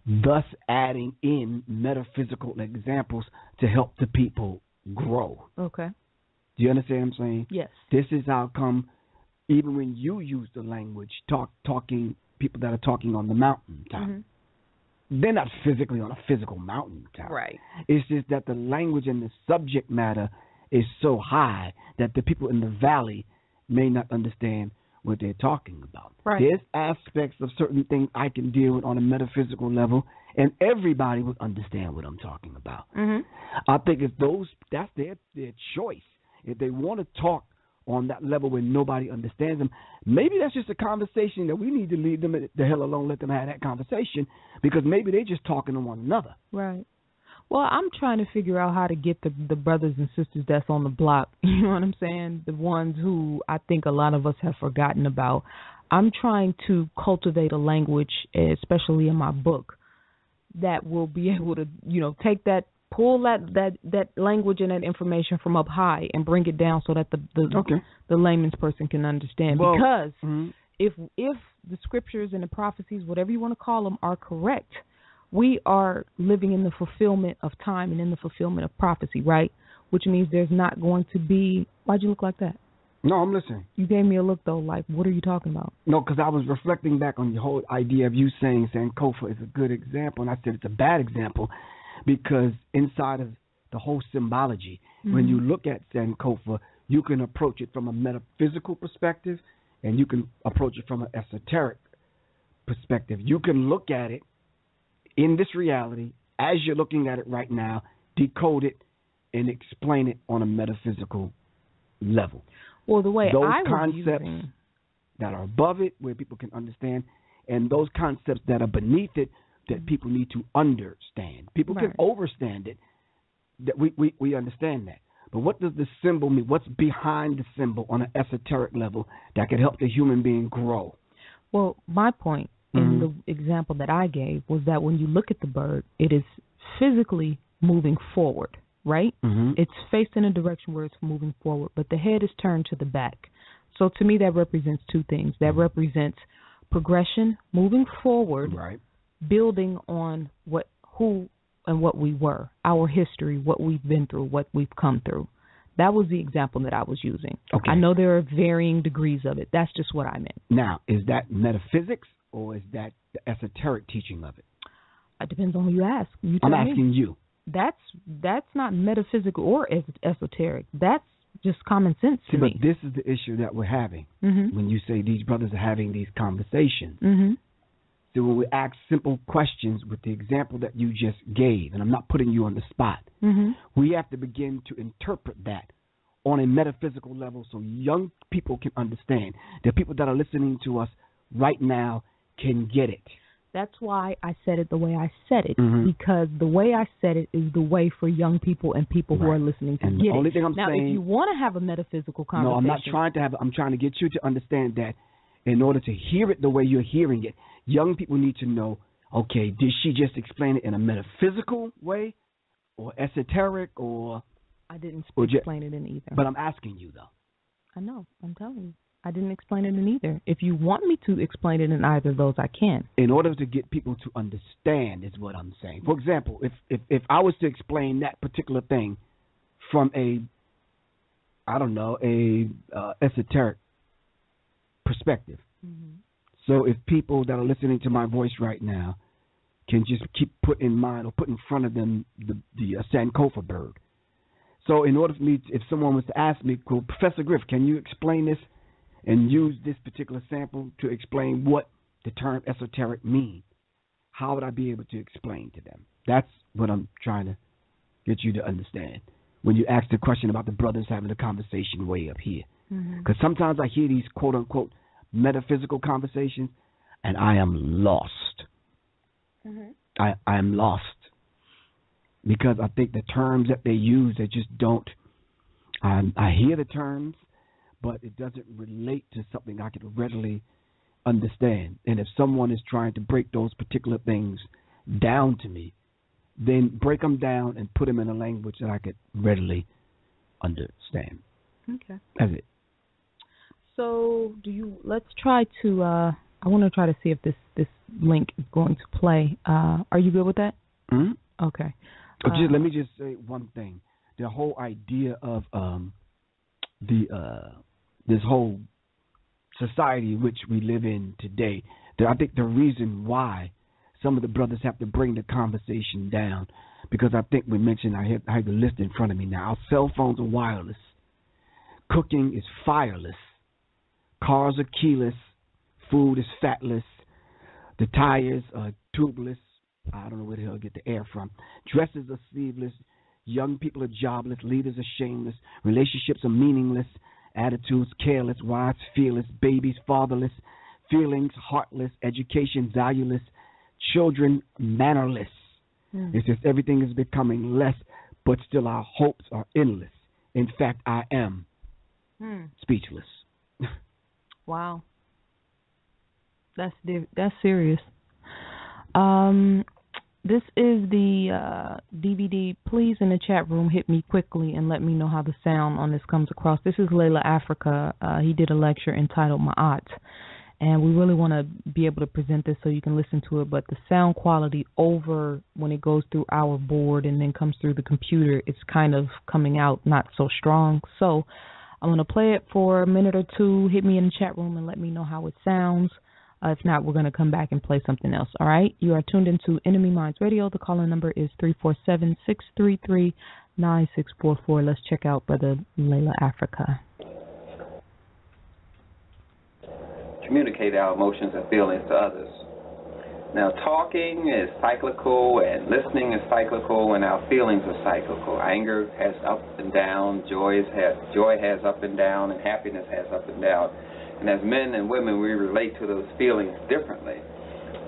thus adding in metaphysical examples to help the people grow. Okay. Do you understand what I'm saying? Yes. This is how come even when you use the language, talking people that are talking on the mountaintop, they're not physically on a physical mountaintop. Right. It's just that the language and the subject matter is so high that the people in the valley may not understand what they're talking about. Right. There's aspects of certain things I can deal with on a metaphysical level, and everybody would understand what I'm talking about. I think that's their choice. If they want to talk on that level where nobody understands them, maybe that's just a conversation that we need to leave them the hell alone, let them have that conversation, because maybe they're just talking to one another. Right. Well, I'm trying to figure out how to get the brothers and sisters that's on the block, you know what I'm saying, the ones who I think a lot of us have forgotten about. I'm trying to cultivate a language, especially in my book, that will be able to, take that pull that language and that information from up high and bring it down so that the layman's person can understand. Well, because if the scriptures and the prophecies, whatever you want to call them, are correct, we are living in the fulfillment of time and in the fulfillment of prophecy, right? Which means there's not going to be. Why'd you look like that? No, I'm listening. You gave me a look, though, like, what are you talking about? No, because I was reflecting back on the whole idea of you saying Sankofa is a good example, and I said it's a bad example because inside of the whole symbology, when you look at Sankofa, you can approach it from a metaphysical perspective, and you can approach it from an esoteric perspective. You can look at it in this reality as you're looking at it right now, decode it, and explain it on a metaphysical level. Well, the way those I was concepts using that are above it, where people can understand, and those concepts that are beneath it, that people need to understand. People can overstand it. That we understand that. But what does the symbol mean? What's behind the symbol on an esoteric level that can help the human being grow? Well, my point in the example that I gave was that when you look at the bird, it is physically moving forward, right? It's faced in a direction where it's moving forward, but the head is turned to the back. So to me, that represents two things. That represents progression, moving forward, building on who and what we were, our history, what we've been through, what we've come through. That was the example that I was using. Okay. I know there are varying degrees of it. That's just what I meant. Now, is that metaphysics or is that the esoteric teaching of it? It depends on who you ask. I'm asking you. That's not metaphysical or esoteric. That's just common sense to me. But this is the issue that we're having when you say these brothers are having these conversations. So when we ask simple questions with the example that you just gave, and I'm not putting you on the spot, we have to begin to interpret that on a metaphysical level so young people can understand. The people that are listening to us right now can get it. That's why I said it the way I said it, because the way I said it is the way for young people and people who are listening to get it. Now, if you want to have a metaphysical conversation. No, I'm not trying to have it. I'm trying to get you to understand that in order to hear it the way you're hearing it, young people need to know, okay, did she just explain it in a metaphysical way or esoteric or? I didn't explain it in either. But I'm asking you, though. I know. I'm telling you. I didn't explain it in either. If you want me to explain it in either of those, I can. In order to get people to understand is what I'm saying. For example, if I was to explain that particular thing from a esoteric perspective. So if people that are listening to my voice right now can just keep put in mind or put in front of them the Sankofa bird. So in order for me, if someone was to ask me, well, Professor Griff, can you explain this and use this particular sample to explain what the term esoteric means? How would I be able to explain to them? That's what I'm trying to get you to understand when you ask the question about the brothers having a conversation way up here. Because sometimes I hear these quote-unquote metaphysical conversations, and I am lost. I am lost because I think the terms that they use, they just don't. I hear the terms, but it doesn't relate to something I can readily understand. And if someone is trying to break those particular things down to me, then break them down and put them in a language that I could readily understand. Okay. That's it. So let's try to, I want to try to see if this link is going to play. Are you good with that? Okay. Let me just say one thing. The whole idea of this whole society in which we live in today, I think the reason why some of the brothers have to bring the conversation down, because I think we mentioned, I have the list in front of me now, our cell phones are wireless, cooking is fireless, cars are keyless, food is fatless, the tires are tubeless, I don't know where the hell to get the air from, dresses are sleeveless, young people are jobless, leaders are shameless, relationships are meaningless, attitudes careless, wives fearless, babies fatherless, feelings heartless, education valueless, children mannerless. It's just everything is becoming less, but still our hopes are endless. In fact, I am speechless. Wow. That's serious. This is the DVD. Please, in the chat room, hit me quickly and let me know how the sound on this comes across. This is Leila Africa. He did a lecture entitled Maat, and we really want to be able to present this so you can listen to it, but the sound quality over when it goes through our board and then comes through the computer, it's kind of coming out not so strong. So I'm going to play it for a minute or two. Hit me in the chat room and let me know how it sounds. If not, we're going to come back and play something else. All right? You are tuned into Enemy Minds Radio. The call-in number is 347-633-9644. Let's check out Brother Leila Africa. Communicate our emotions and feelings to others. Now, talking is cyclical and listening is cyclical, and our feelings are cyclical. Anger has up and down, joy has up and down, and happiness has up and down. And as men and women, we relate to those feelings differently.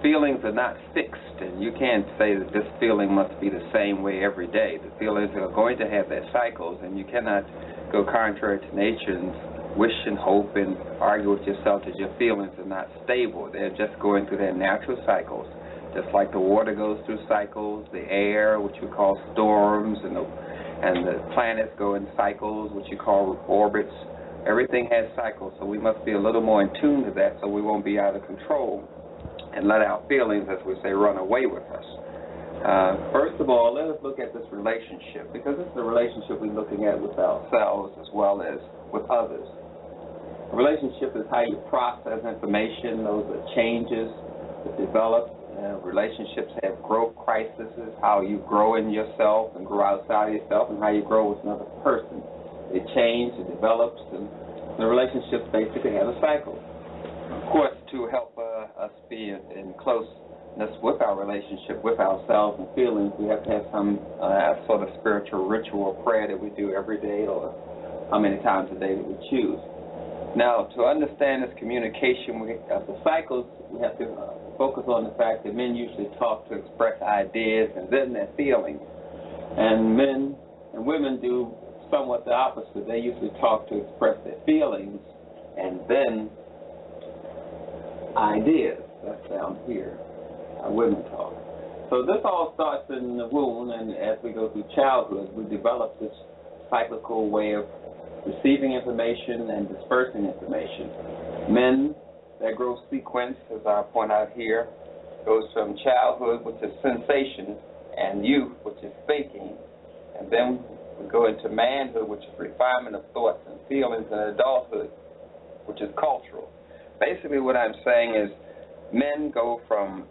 Feelings are not fixed, and you can't say that this feeling must be the same way every day. The feelings are going to have their cycles, and you cannot go contrary to nature and wish and hope and argue with yourself that your feelings are not stable. They're just going through their natural cycles. Just like the water goes through cycles, the air, which we call storms, and the planets go in cycles, which you call orbits. Everything has cycles, so we must be a little more in tune to that so we won't be out of control and let our feelings, as we say, run away with us. First of all, let us look at this relationship, because this is a relationship we're looking at with ourselves as well as with others. A relationship is how you process information. Those are changes that develop. Relationships have growth crises, how you grow in yourself and grow outside of yourself, and how you grow with another person. It changes, it develops, and the relationships basically have a cycle. Of course, to help us be in closeness with our relationship, with ourselves and feelings, we have to have some sort of spiritual ritual or prayer that we do every day, or how many times a day that we choose. Now, to understand this communication of the cycles, we have to focus on the fact that men usually talk to express ideas and then their feelings. And men and women do somewhat the opposite. They usually talk to express their feelings and then ideas. That's down here. Women talk. So this all starts in the womb, and as we go through childhood, we develop this cyclical way of receiving information and dispersing information. Men, their growth sequence, as I point out here, goes from childhood, which is sensation, and youth, which is thinking, and then we go into manhood, which is refinement of thoughts and feelings, and adulthood, which is cultural. Basically what I'm saying is men go from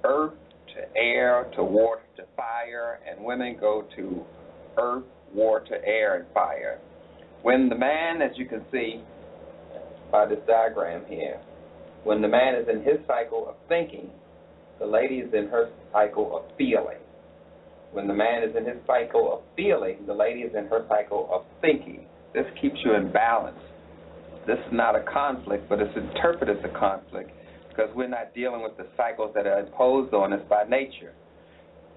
earth to air to water to fire, and women go to earth, water, air, and fire. When the man, as you can see by this diagram here, when the man is in his cycle of thinking, the lady is in her cycle of feeling. When the man is in his cycle of feeling, the lady is in her cycle of thinking. This keeps you in balance. This is not a conflict, but it's interpreted as a conflict because we're not dealing with the cycles that are imposed on us by nature.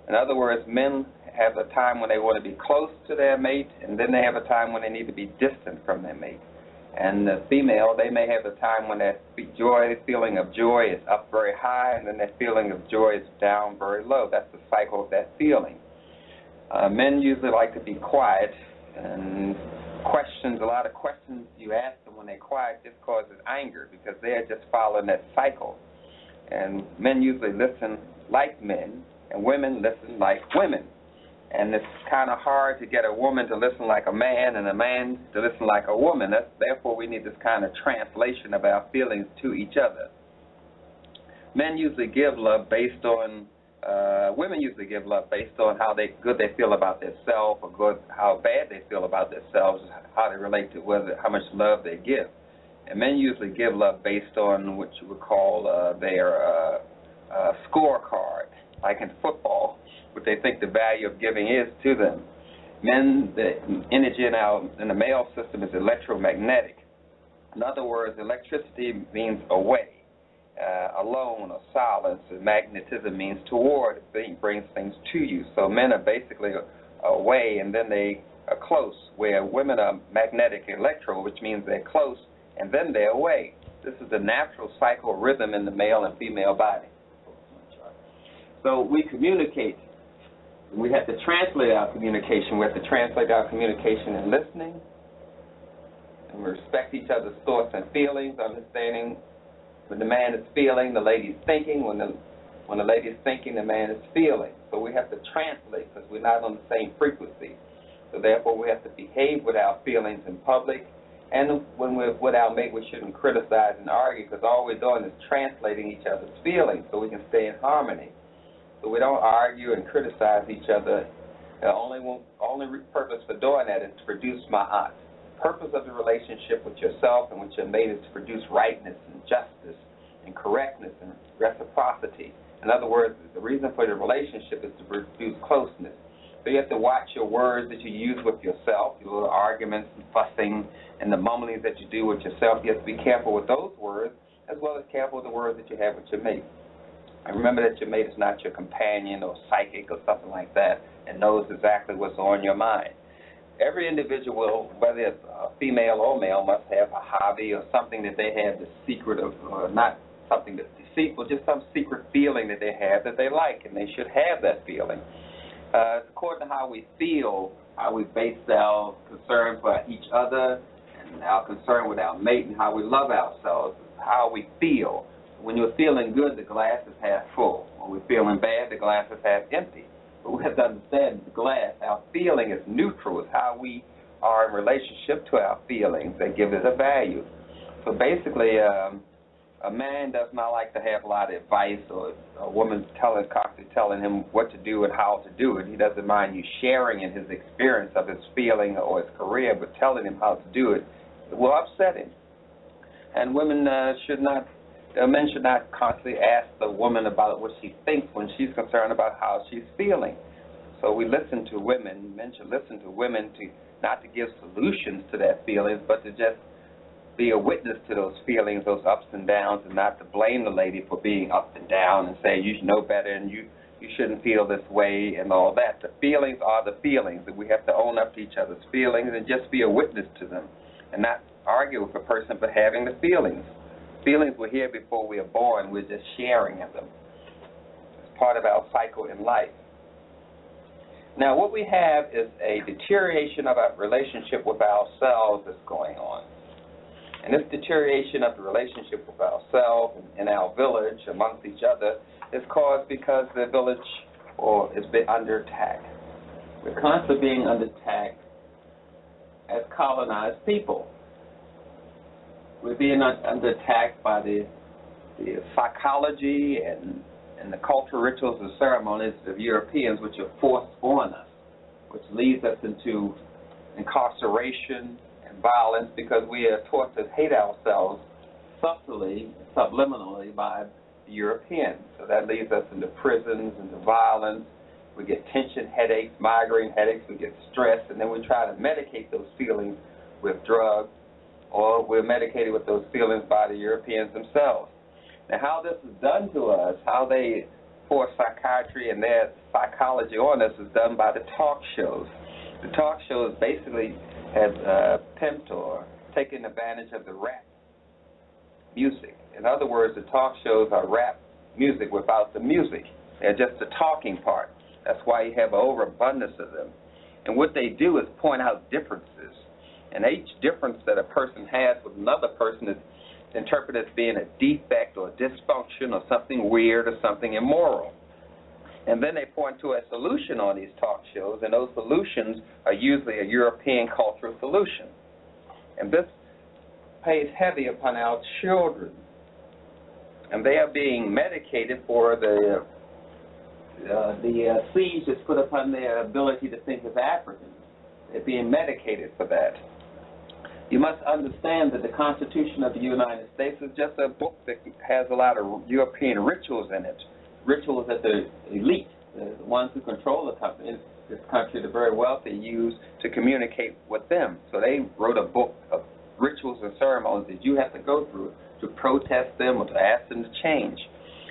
In other words, men have a time when they want to be close to their mate, and then they have a time when they need to be distant from their mate. And the female, they may have a time when that feeling of joy is up very high, and then that feeling of joy is down very low. That's the cycle of that feeling. Men usually like to be quiet, and a lot of questions you ask them when they're quiet just causes anger because they're just following that cycle. And men usually listen like men, and women listen like women. And it's kind of hard to get a woman to listen like a man and a man to listen like a woman. Therefore, we need this kind of translation of our feelings to each other. Men usually give love based on, women usually give love based on how good they feel about themselves, or how bad they feel about themselves, how they relate to how much love they give. And men usually give love based on what you would call their scorecard, like in football, what they think the value of giving is to them. Men, the energy in the male system is electromagnetic. In other words, electricity means away, alone or silence, and magnetism means toward. It brings things to you. So men are basically away, and then they are close, where women are magnetic electro, which means they're close, and then they're away. This is the natural cycle rhythm in the male and female body. So we communicate. We have to translate our communication. We have to translate our communication in listening, and we respect each other's thoughts and feelings, understanding when the man is feeling, the lady's thinking. When the lady is thinking, the man is feeling. So we have to translate because we're not on the same frequency. So therefore, we have to behave with our feelings in public. And when we're with our mate, we shouldn't criticize and argue because all we're doing is translating each other's feelings so we can stay in harmony. So we don't argue and criticize each other. The only purpose for doing that is to produce Maat. The purpose of the relationship with yourself and with your mate is to produce rightness and justice and correctness and reciprocity. In other words, the reason for the relationship is to produce closeness. So you have to watch your words that you use with yourself, your little arguments and fussing and the mumblings that you do with yourself. You have to be careful with those words as well as careful with the words that you have with your mate. And remember that your mate is not your companion or psychic or something like that and knows exactly what's on your mind. Every individual, whether it's female or male, must have a hobby or something that they have the secret of, not something that's deceitful, just some secret feeling that they have that they like, and they should have that feeling. It's according to how we feel, how we base our concern for each other and our concern with our mate and how we love ourselves, how we feel. When you're feeling good, the glass is half full. When we're feeling bad, the glass is half empty. But we have to understand the glass, our feeling is neutral. It's how we are in relationship to our feelings that give it a value. So basically, a man does not like to have a lot of advice or a woman constantly telling him what to do and how to do it. He doesn't mind you sharing in his experience of his feeling or his career, but telling him how to do it will upset him. And men should not constantly ask the woman about what she thinks when she's concerned about how she's feeling. So we listen to women. Men should listen to women not to give solutions to their feelings, but to just be a witness to those feelings, those ups and downs, and not to blame the lady for being up and down and say you know better and you shouldn't feel this way and all that. The feelings are the feelings, and we have to own up to each other's feelings and just be a witness to them and not argue with a person for having the feelings. Feelings were here before we were born. We're just sharing in them. It's part of our cycle in life. Now, what we have is a deterioration of our relationship with ourselves that's going on. And this deterioration of the relationship with ourselves and in our village amongst each other is caused because the village has been under attack. We're constantly being under attack as colonized people. We're being under attack by the psychology and the cultural rituals and ceremonies of Europeans, which are forced on us, which leads us into incarceration and violence because we are taught to hate ourselves subtly, subliminally by the Europeans. So that leads us into prisons, into violence. We get tension headaches, migraine headaches, we get stressed, and then we try to medicate those feelings with drugs, or we're medicated with those feelings by the Europeans themselves. Now, how this is done to us, how they force psychiatry and their psychology on us is done by the talk shows. The talk shows basically have pimped or taken advantage of the rap music. In other words, the talk shows are rap music without the music. They're just the talking part. That's why you have an overabundance of them. And what they do is point out differences. And each difference that a person has with another person is interpreted as being a defect or a dysfunction or something weird or something immoral. And then they point to a solution on these talk shows, and those solutions are usually a European cultural solution. And this pays heavy upon our children. And they are being medicated for the siege that's put upon their ability to think as Africans. They're being medicated for that. You must understand that the Constitution of the United States is just a book that has a lot of European rituals in it, rituals that the elite, the ones who control this country, the very wealthy, use to communicate with them. So they wrote a book of rituals and ceremonies that you have to go through to protest them or to ask them to change.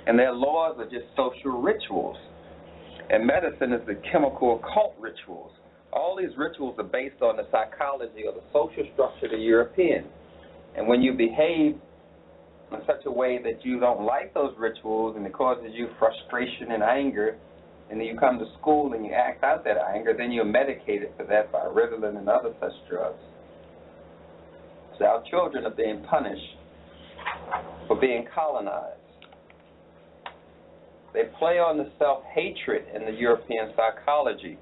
And their laws are just social rituals. And medicine is the chemical occult rituals. All these rituals are based on the psychology or the social structure of the European. And when you behave in such a way that you don't like those rituals and it causes you frustration and anger, and then you come to school and you act out that anger, then you're medicated for that by Ritalin and other such drugs. So our children are being punished for being colonized. They play on the self-hatred in the European psychology.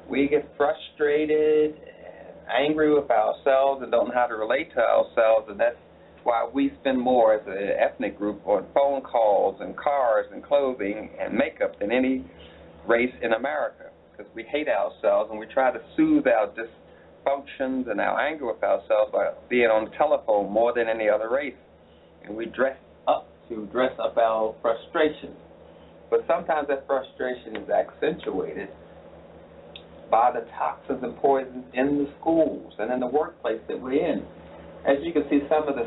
We get frustrated and angry with ourselves and don't know how to relate to ourselves, and that's why we spend more as an ethnic group on phone calls and cars and clothing and makeup than any race in America, because we hate ourselves and we try to soothe our dysfunctions and our anger with ourselves by being on the telephone more than any other race. And we dress up our frustration. But sometimes that frustration is accentuated by the toxins and poisons in the schools and in the workplace that we're in. As you can see, some of the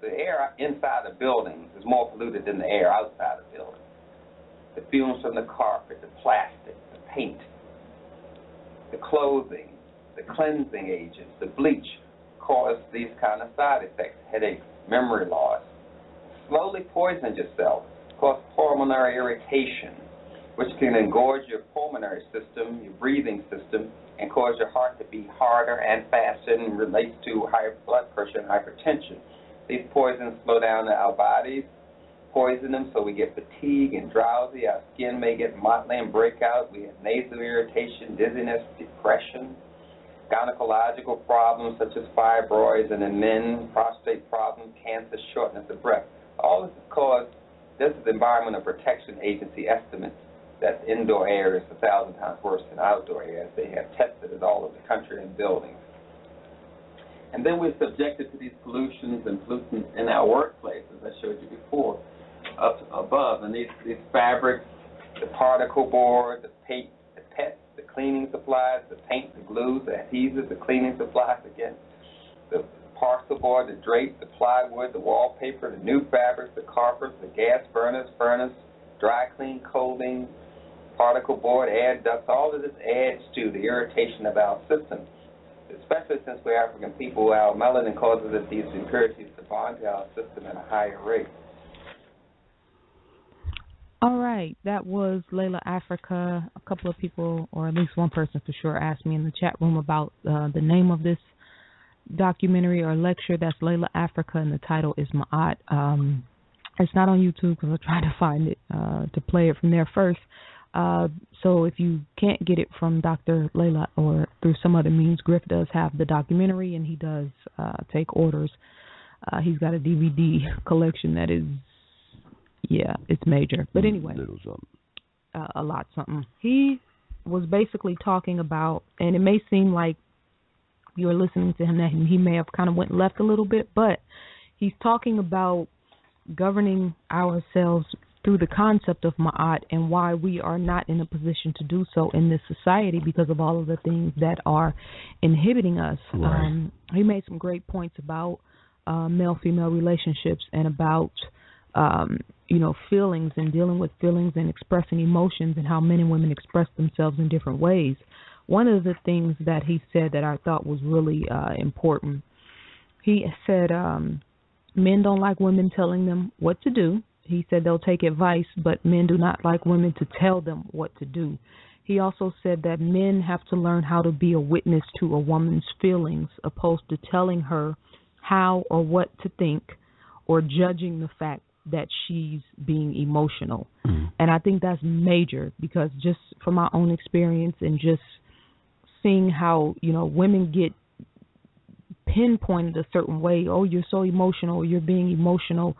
air inside the buildings is more polluted than the air outside the building. The fumes from the carpet, the plastic, the paint, the clothing, the cleansing agents, the bleach cause these kind of side effects, headaches, memory loss. Slowly poison yourself, cause pulmonary irritation, which can engorge your pulmonary system, your breathing system, and cause your heart to beat harder and faster, and relates to higher blood pressure and hypertension. These poisons slow down our bodies, poison them so we get fatigue and drowsy. Our skin may get mottly and break out. We have nasal irritation, dizziness, depression, gynecological problems such as fibroids, and in men, prostate problems, cancer, shortness of breath. All this is caused, this is the Environmental Protection Agency estimates, that indoor air is 1,000 times worse than outdoor air. They have tested it all over the country in buildings. And then we're subjected to these pollutions and pollutants in our workplaces, I showed you before, up above. And these fabrics, the particle board, the paint, the pets, the cleaning supplies, the paint, the glues, the adhesives, the cleaning supplies, again, the parcel board, the drape, the plywood, the wallpaper, the new fabrics, the carpets, the gas burners, furnace, dry clean clothing, particle board, air ducts, all of this adds to the irritation of our system. Especially since we're African people, our melanin causes these impurities to bond to our system at a higher rate. All right, that was Leila Africa. A couple of people, or at least one person for sure, asked me in the chat room about the name of this documentary or lecture. That's Leila Africa, and the title is Maat. It's not on YouTube because I tried to find it to play it from there first. So if you can't get it from Dr. Leila or through some other means, Griff does have the documentary, and he does take orders. He's got a DVD collection that is, yeah, it's major. But anyway, a lot something. He was basically talking about, and it may seem like you're listening to him that he may have kind of went left a little bit, but he's talking about governing ourselves through the concept of Ma'at and why we are not in a position to do so in this society because of all of the things that are inhibiting us. Right. He made some great points about male-female relationships and about, feelings and dealing with feelings and expressing emotions and how men and women express themselves in different ways. One of the things that he said that I thought was really important, he said men don't like women telling them what to do. He said they'll take advice, but men do not like women to tell them what to do. He also said that men have to learn how to be a witness to a woman's feelings, opposed to telling her how or what to think or judging the fact that she's being emotional. Mm-hmm. And I think that's major because just from my own experience and just seeing how, women get pinpointed a certain way. Oh, you're so emotional. You're being emotional.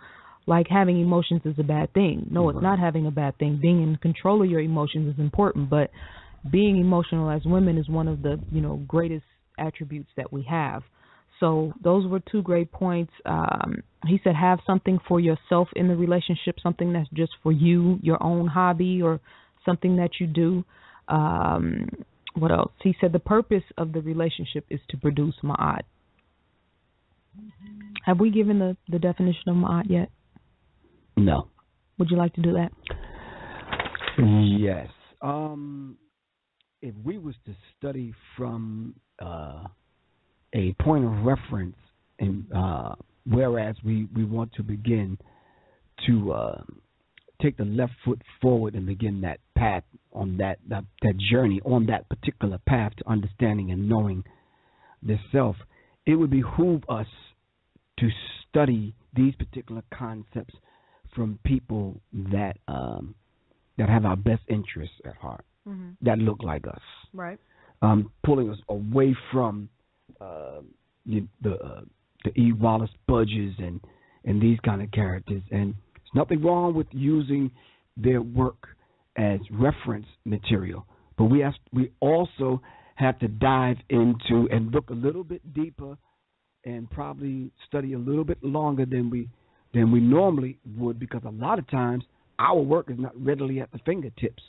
Like having emotions is a bad thing. No, it's not having a bad thing. Being in control of your emotions is important, but being emotional as women is one of the, greatest attributes that we have. So those were two great points. He said have something for yourself in the relationship, something that's just for you, your own hobby or something that you do. What else? He said the purpose of the relationship is to produce Ma'at. Have we given the definition of Ma'at yet? No. Would you like to do that? Yes. If we was to study from a point of reference in whereas we want to begin to take the left foot forward and begin that path on that journey on that particular path to understanding and knowing the self, it would behoove us to study these particular concepts from people that have our best interests at heart, that look like us, right? Pulling us away from the E. Wallace Budges and these kind of characters. And there's nothing wrong with using their work as reference material, but we also have to dive into and look a little bit deeper and probably study a little bit longer than we normally would, because a lot of times our work is not readily at the fingertips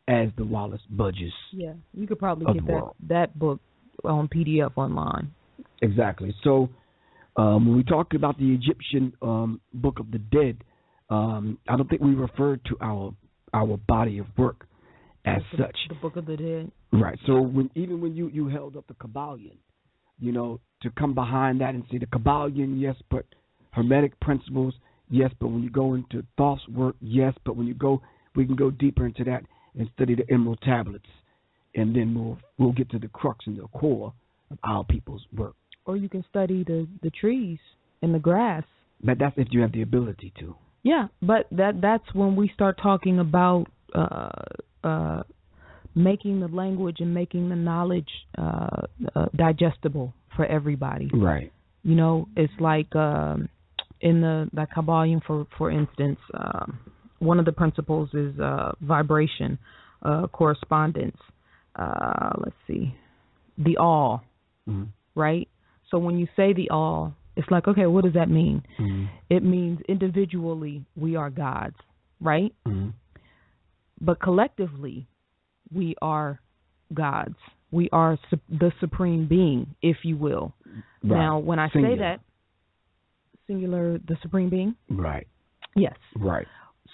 as the Wallace Budges. Yeah, you could probably get that book on PDF online. Exactly. So when we talked about the Egyptian Book of the Dead, I don't think we referred to our body of work as such. The Book of the Dead. Right. So when you held up the Kabbalion, to come behind that and say the Kabbalion, yes, but Hermetic principles, yes, but when you go into Thoth's work, yes, but when we can go deeper into that and study the Emerald Tablets, and then we'll get to the crux and the core of our people's work. Or you can study the trees and the grass. But that's if you have the ability to. Yeah, but that's when we start talking about making the language and making the knowledge digestible for everybody. Right. It's like in the Kabbalion, for instance, one of the principles is vibration, correspondence. Let's see, the all, right? So when you say the all, it's like, okay, what does that mean? It means individually we are gods, right? But collectively we are gods. We are the supreme being, if you will. Right. Now, when I say that, singular, the supreme being? Right. Yes. Right.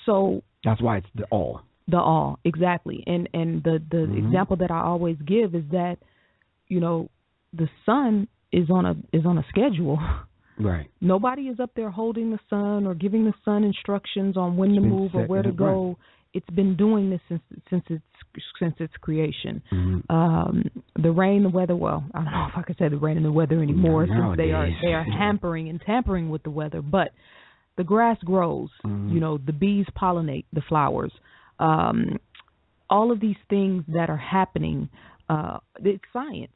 So that's why it's the all. The all, exactly. And the example that I always give is that, the sun is on a schedule. Right. Nobody is up there holding the sun or giving the sun instructions on when to move or where to go. Right. It's been doing this since its creation. The rain, the weather. Well, I don't know if I could say the rain and the weather anymore, since they are hampering and tampering with the weather. But the grass grows. The bees pollinate the flowers. All of these things that are happening, it's science.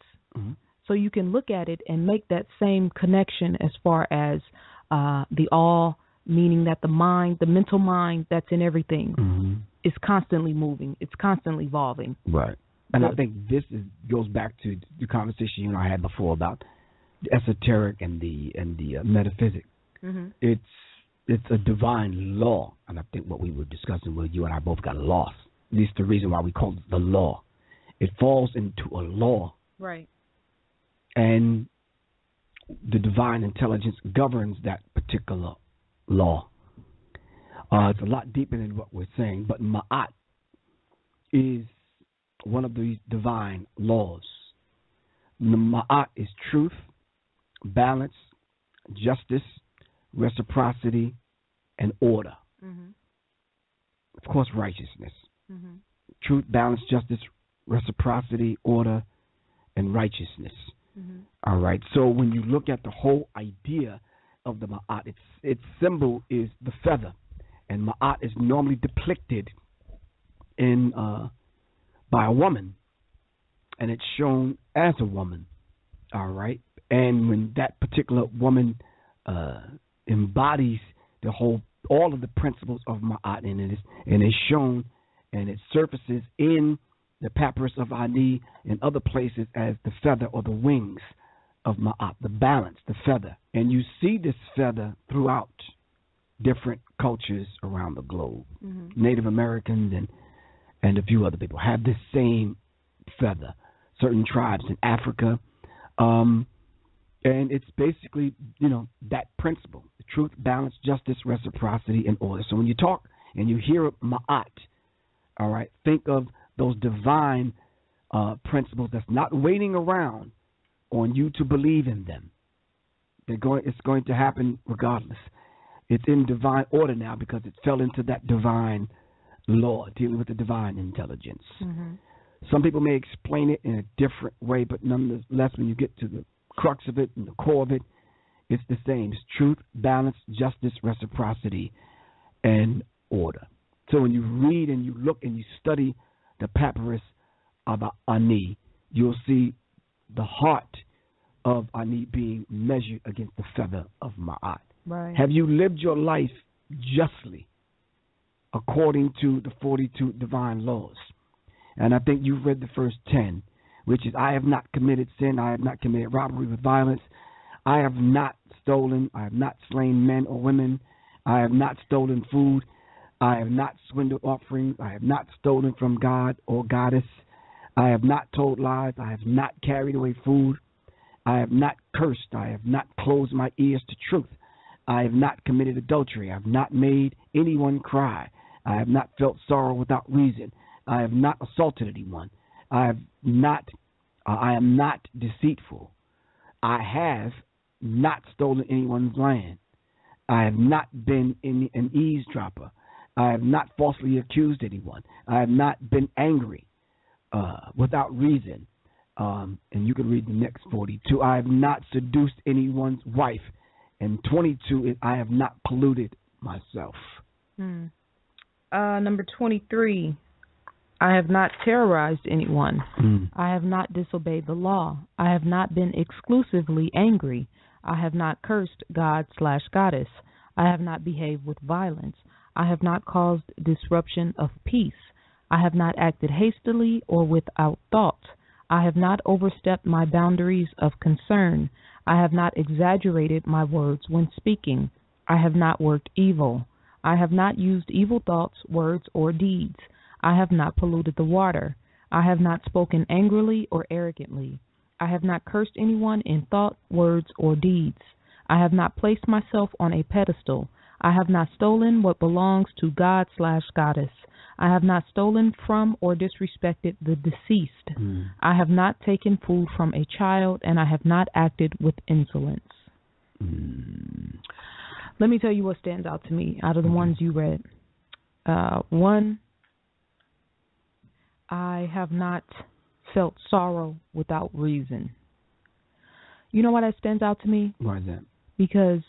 So you can look at it and make that same connection as far as the all, meaning that the mind, the mental mind that's in everything, is constantly moving. It's constantly evolving. Right. And I think this goes back to the conversation you and I had before about the esoteric and the metaphysic. It's a divine law, and I think what we were discussing with you and I both got lost. At least the reason why we call it the law. It falls into a law. Right. And the divine intelligence governs that particular law. It's a lot deeper than what we're saying, but Ma'at is one of these divine laws. Ma'at is truth, balance, justice, reciprocity, and order. Of course, righteousness. Truth, balance, justice, reciprocity, order, and righteousness. All right. So when you look at the whole idea of the Ma'at, its symbol is the feather, and Ma'at is normally depicted in by a woman, and it's shown as a woman. All right. And when that particular woman embodies all of the principles of Ma'at, and it is shown, and it surfaces in the papyrus of Ani and other places as the feather or the wings of Ma'at, the balance, the feather. And you see this feather throughout different cultures around the globe. Native Americans and a few other people have this same feather. Certain tribes in Africa. And it's basically, that principle, the truth, balance, justice, reciprocity, and order. So when you talk and you hear Ma'at, all right, think of those divine principles that's not waiting around on you to believe in them. It's going to happen regardless. It's in divine order now because it fell into that divine law, dealing with the divine intelligence. Mm-hmm. Some people may explain it in a different way, but nonetheless, when you get to the crux of it and the core of it, it's the same. It's truth, balance, justice, reciprocity, and order. So when you read and you look and you study the papyrus of Ani, you'll see the heart of Ani being measured against the feather of Maat. Right. Have you lived your life justly according to the 42 divine laws? And I think you've read the first 10, which is, I have not committed sin, I have not committed robbery with violence, I have not stolen, I have not slain men or women, I have not stolen food, I have not swindled offerings, I have not stolen from God or goddess, I have not told lies, I have not carried away food, I have not cursed, I have not closed my ears to truth, I have not committed adultery, I have not made anyone cry, I have not felt sorrow without reason, I have not assaulted anyone, I am not deceitful, I have not stolen anyone's land, I have not been an eavesdropper, I have not falsely accused anyone, I have not been angry without reason, and you can read the next 42. I have not seduced anyone's wife, and 22 is, I have not polluted myself. Number 23, I have not terrorized anyone. I have not disobeyed the law. I have not been exclusively angry. I have not cursed God/goddess. I have not behaved with violence. I have not caused disruption of peace. I have not acted hastily or without thought. I have not overstepped my boundaries of concern. I have not exaggerated my words when speaking. I have not worked evil. I have not used evil thoughts, words, or deeds. I have not polluted the water. I have not spoken angrily or arrogantly. I have not cursed anyone in thought, words, or deeds. I have not placed myself on a pedestal. I have not stolen what belongs to God/goddess. I have not stolen from or disrespected the deceased. I have not taken food from a child, and I have not acted with insolence. Let me tell you what stands out to me out of the ones you read. One, I have not felt sorrow without reason. You know why that stands out to me? Why is that? Because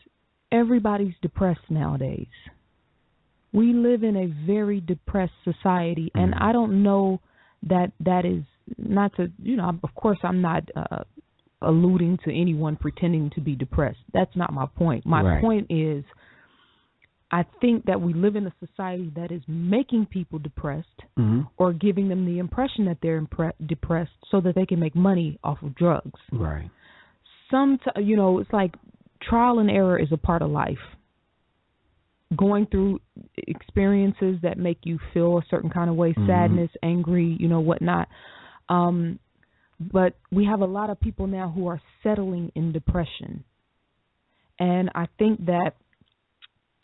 everybody's depressed nowadays. We live in a very depressed society, and I don't know that is not to, of course I'm not alluding to anyone pretending to be depressed. That's not my point. My point is, I think that we live in a society that is making people depressed or giving them the impression that they're depressed so that they can make money off of drugs. Right. It's like trial and error is a part of life. Going through experiences that make you feel a certain kind of way, sadness, angry, whatnot. But we have a lot of people now who are settling in depression. And I think that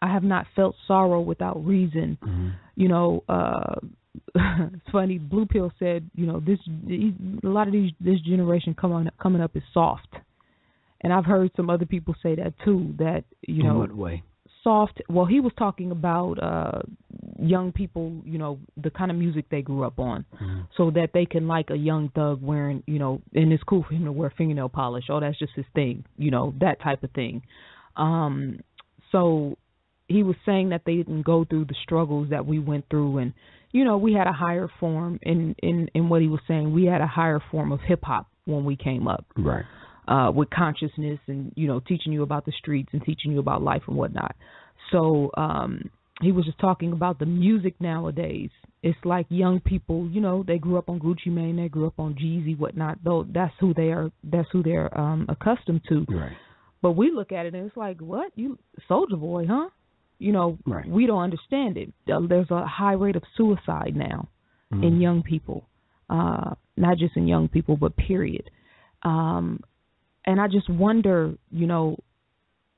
I have not felt sorrow without reason. It's funny, Blue Pill said, a lot of this generation coming up is soft. And I've heard some other people say that too, that, In what way? Soft. Well, he was talking about young people, the kind of music they grew up on, so that they can like a young thug wearing, and it's cool for him to wear fingernail polish. Oh, that's just his thing, that type of thing. So he was saying that they didn't go through the struggles that we went through, and we had a higher form. In what he was saying, we had a higher form of hip hop when we came up, right? With consciousness and, teaching you about the streets and teaching you about life and whatnot. So he was just talking about the music nowadays. It's like young people, they grew up on Gucci Mane, they grew up on Jeezy, whatnot. Though that's who they are. That's who they're accustomed to. Right. But we look at it and it's like, what? You Soulja Boy, huh? Right. We don't understand it. There's a high rate of suicide now in young people, not just in young people, but period. And I just wonder,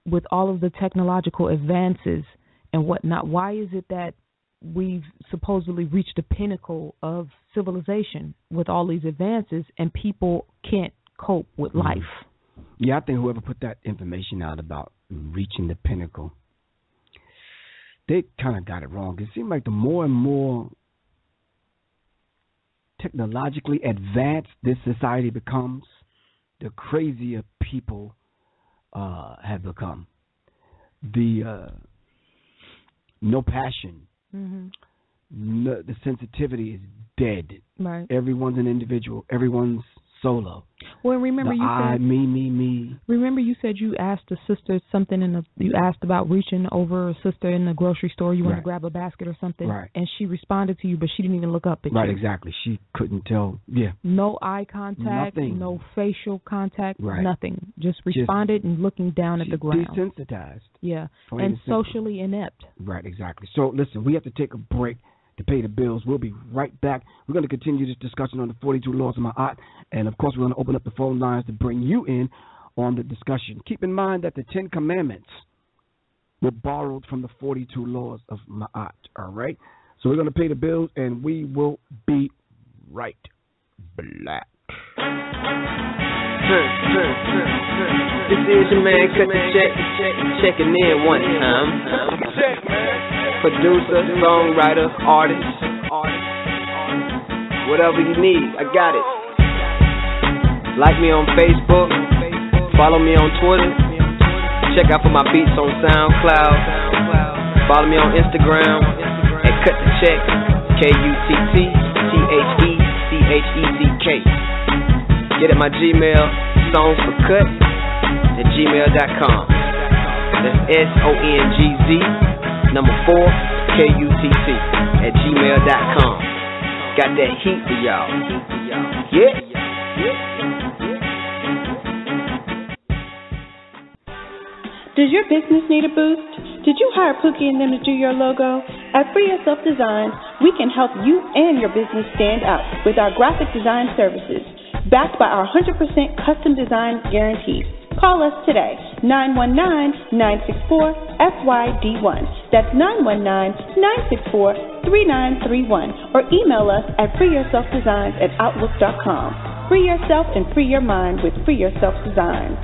with all of the technological advances and whatnot, why is it that we've supposedly reached the pinnacle of civilization with all these advances and people can't cope with life? Yeah, I think whoever put that information out about reaching the pinnacle, they kind of got it wrong. It seems like the more and more technologically advanced this society becomes, the crazier people have become. The no passion, no, the sensitivity is dead. Right. Everyone's an individual. Everyone's solo. Well, remember you said me. Remember you said you asked a sister something you asked about reaching over a sister in the grocery store. You want to grab a basket or something, right? And she responded to you, but she didn't even look up at you. Right, exactly. She couldn't tell. Yeah. No eye contact, nothing. No facial contact, right. Nothing. Just responded and looking down at the ground. Desensitized. Yeah, and socially inept. Right, exactly. So listen, we have to take a break to pay the bills. We'll be right back. We're going to continue this discussion on the 42 laws of Maat, and of course we're going to open up the phone lines to bring you in on the discussion. Keep in mind that the 10 Commandments were borrowed from the 42 laws of Maat, all right? So we're going to pay the bills, and we will be right back. This is your man, cut the check, checking in one time. Producer, songwriter, artist, whatever you need, I got it. Like me on Facebook, follow me on Twitter, check out for my beats on SoundCloud, follow me on Instagram at Cut the Check, KUTTCHECHECK. Get at my Gmail, songsforcut@gmail.com. That's SONGZ. Number 4, KUTT@gmail.com. Got that heat for y'all. Yeah. Does your business need a boost? Did you hire Pookie and them to do your logo? At Free Yourself Design, we can help you and your business stand out with our graphic design services, backed by our 100% custom design guarantee. Call us today, 919-964-FYD1. That's 919-964-3931. Or email us at freeyourselfdesigns@outlook.com. Free yourself and free your mind with Free Yourself Designs.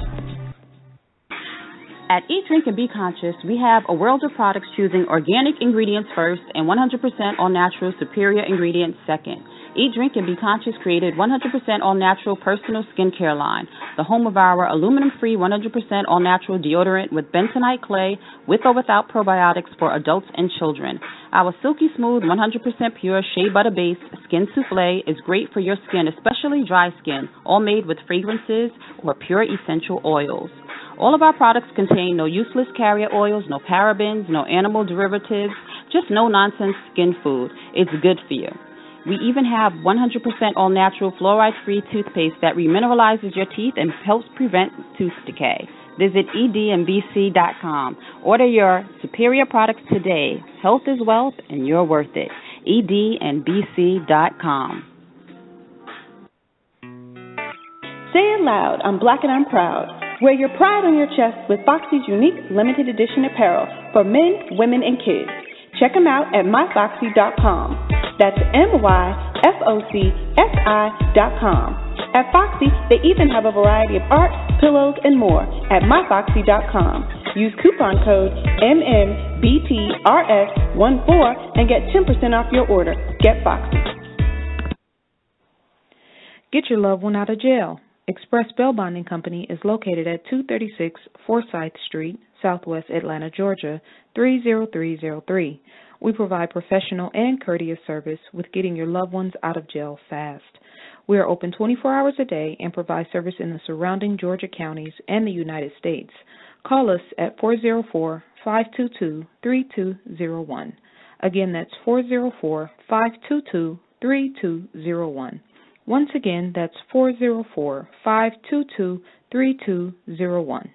At Eat, Drink, and Be Conscious, we have a world of products choosing organic ingredients first and 100% all-natural superior ingredients second. Eat, Drink, and Be Conscious created 100% all-natural personal skincare line, the home of our aluminum-free 100% all-natural deodorant with bentonite clay, with or without probiotics for adults and children. Our silky smooth, 100% pure shea butter-based skin souffle is great for your skin, especially dry skin, all made with fragrances or pure essential oils. All of our products contain no useless carrier oils, no parabens, no animal derivatives, just no-nonsense skin food. It's good for you. We even have 100% all-natural fluoride-free toothpaste that remineralizes your teeth and helps prevent tooth decay. Visit ednbc.com. Order your superior products today. Health is wealth, and you're worth it. ednbc.com. Say it loud, I'm black and I'm proud. Wear your pride on your chest with Foxy's unique limited edition apparel for men, women, and kids. Check them out at myfoxy.com. That's MYFOCSI.com. At Foxy, they even have a variety of art, pillows, and more at myfoxy.com. Use coupon code MMBTRS14 and get 10% off your order. Get Foxy. Get your loved one out of jail. Express Bail Bonding Company is located at 236 Forsyth Street, Southwest Atlanta, Georgia, 30303. We provide professional and courteous service with getting your loved ones out of jail fast. We are open 24 hours a day and provide service in the surrounding Georgia counties and the United States. Call us at 404-522-3201. Again, that's 404-522-3201. Once again, that's 404-522-3201.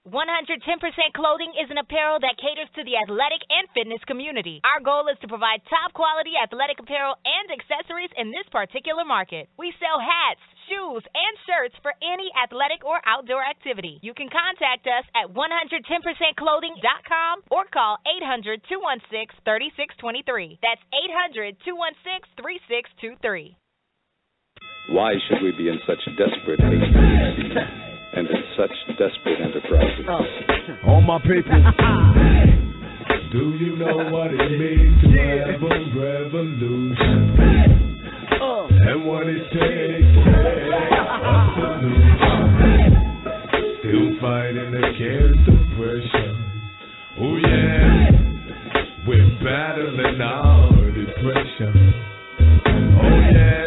110% Clothing is an apparel that caters to the athletic and fitness community. Our goal is to provide top quality athletic apparel and accessories in this particular market. We sell hats, shoes, and shirts for any athletic or outdoor activity. You can contact us at 110%clothing.com or call 800-216-3623. That's 800-216-3623. Why should we be in such desperate haste? and in such desperate enterprises. All my people, do you know what it means to have a revolution? And what it takes to have a solution? Still fighting against oppression. Oh yeah, we're battling our depression. Oh yeah,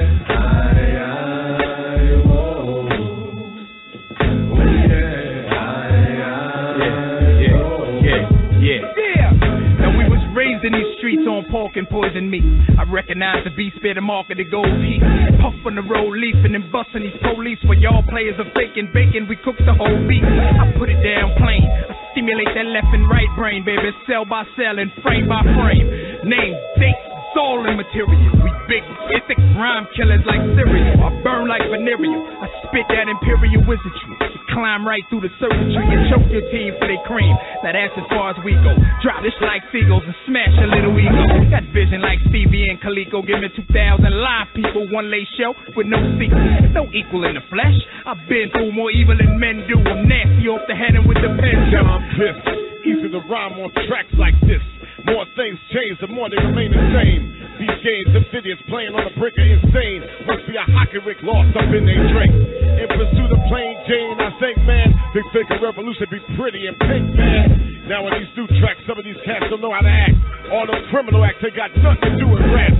in these streets on pork and poison meat. I recognize the beast, spare the mark of the gold heat. Puff on the road, leafing and busting these police. While y'all players are faking bacon, we cook the whole beef. I put it down plain. I stimulate that left and right brain, baby. Cell by cell and frame by frame. Name, date, soul and material. We big, mythic rhyme killers like cereal. I burn like venereal. I spit that imperial wizardry. Climb right through the circuitry and choke your team for they cream. Now that's as far as we go. Drop this like seagulls and smash a little ego. Got vision like Stevie and Coleco. Give me 2,000 live people, one late show with no sequel. No equal in the flesh. I've been through more evil than men do. I'm nasty off the head and with the pen. I'm pissed. Easy to rhyme on tracks like this. More things change, the more they remain the same. These games, amphibians playing on the brink of insane. Must be a hockey rink lost up in their drink. In pursuit of plain Jane, I think, man, they think a revolution be pretty and pink, man. Now when these new tracks, some of these cats don't know how to act. All them criminal acts, they got nothing to do with rap.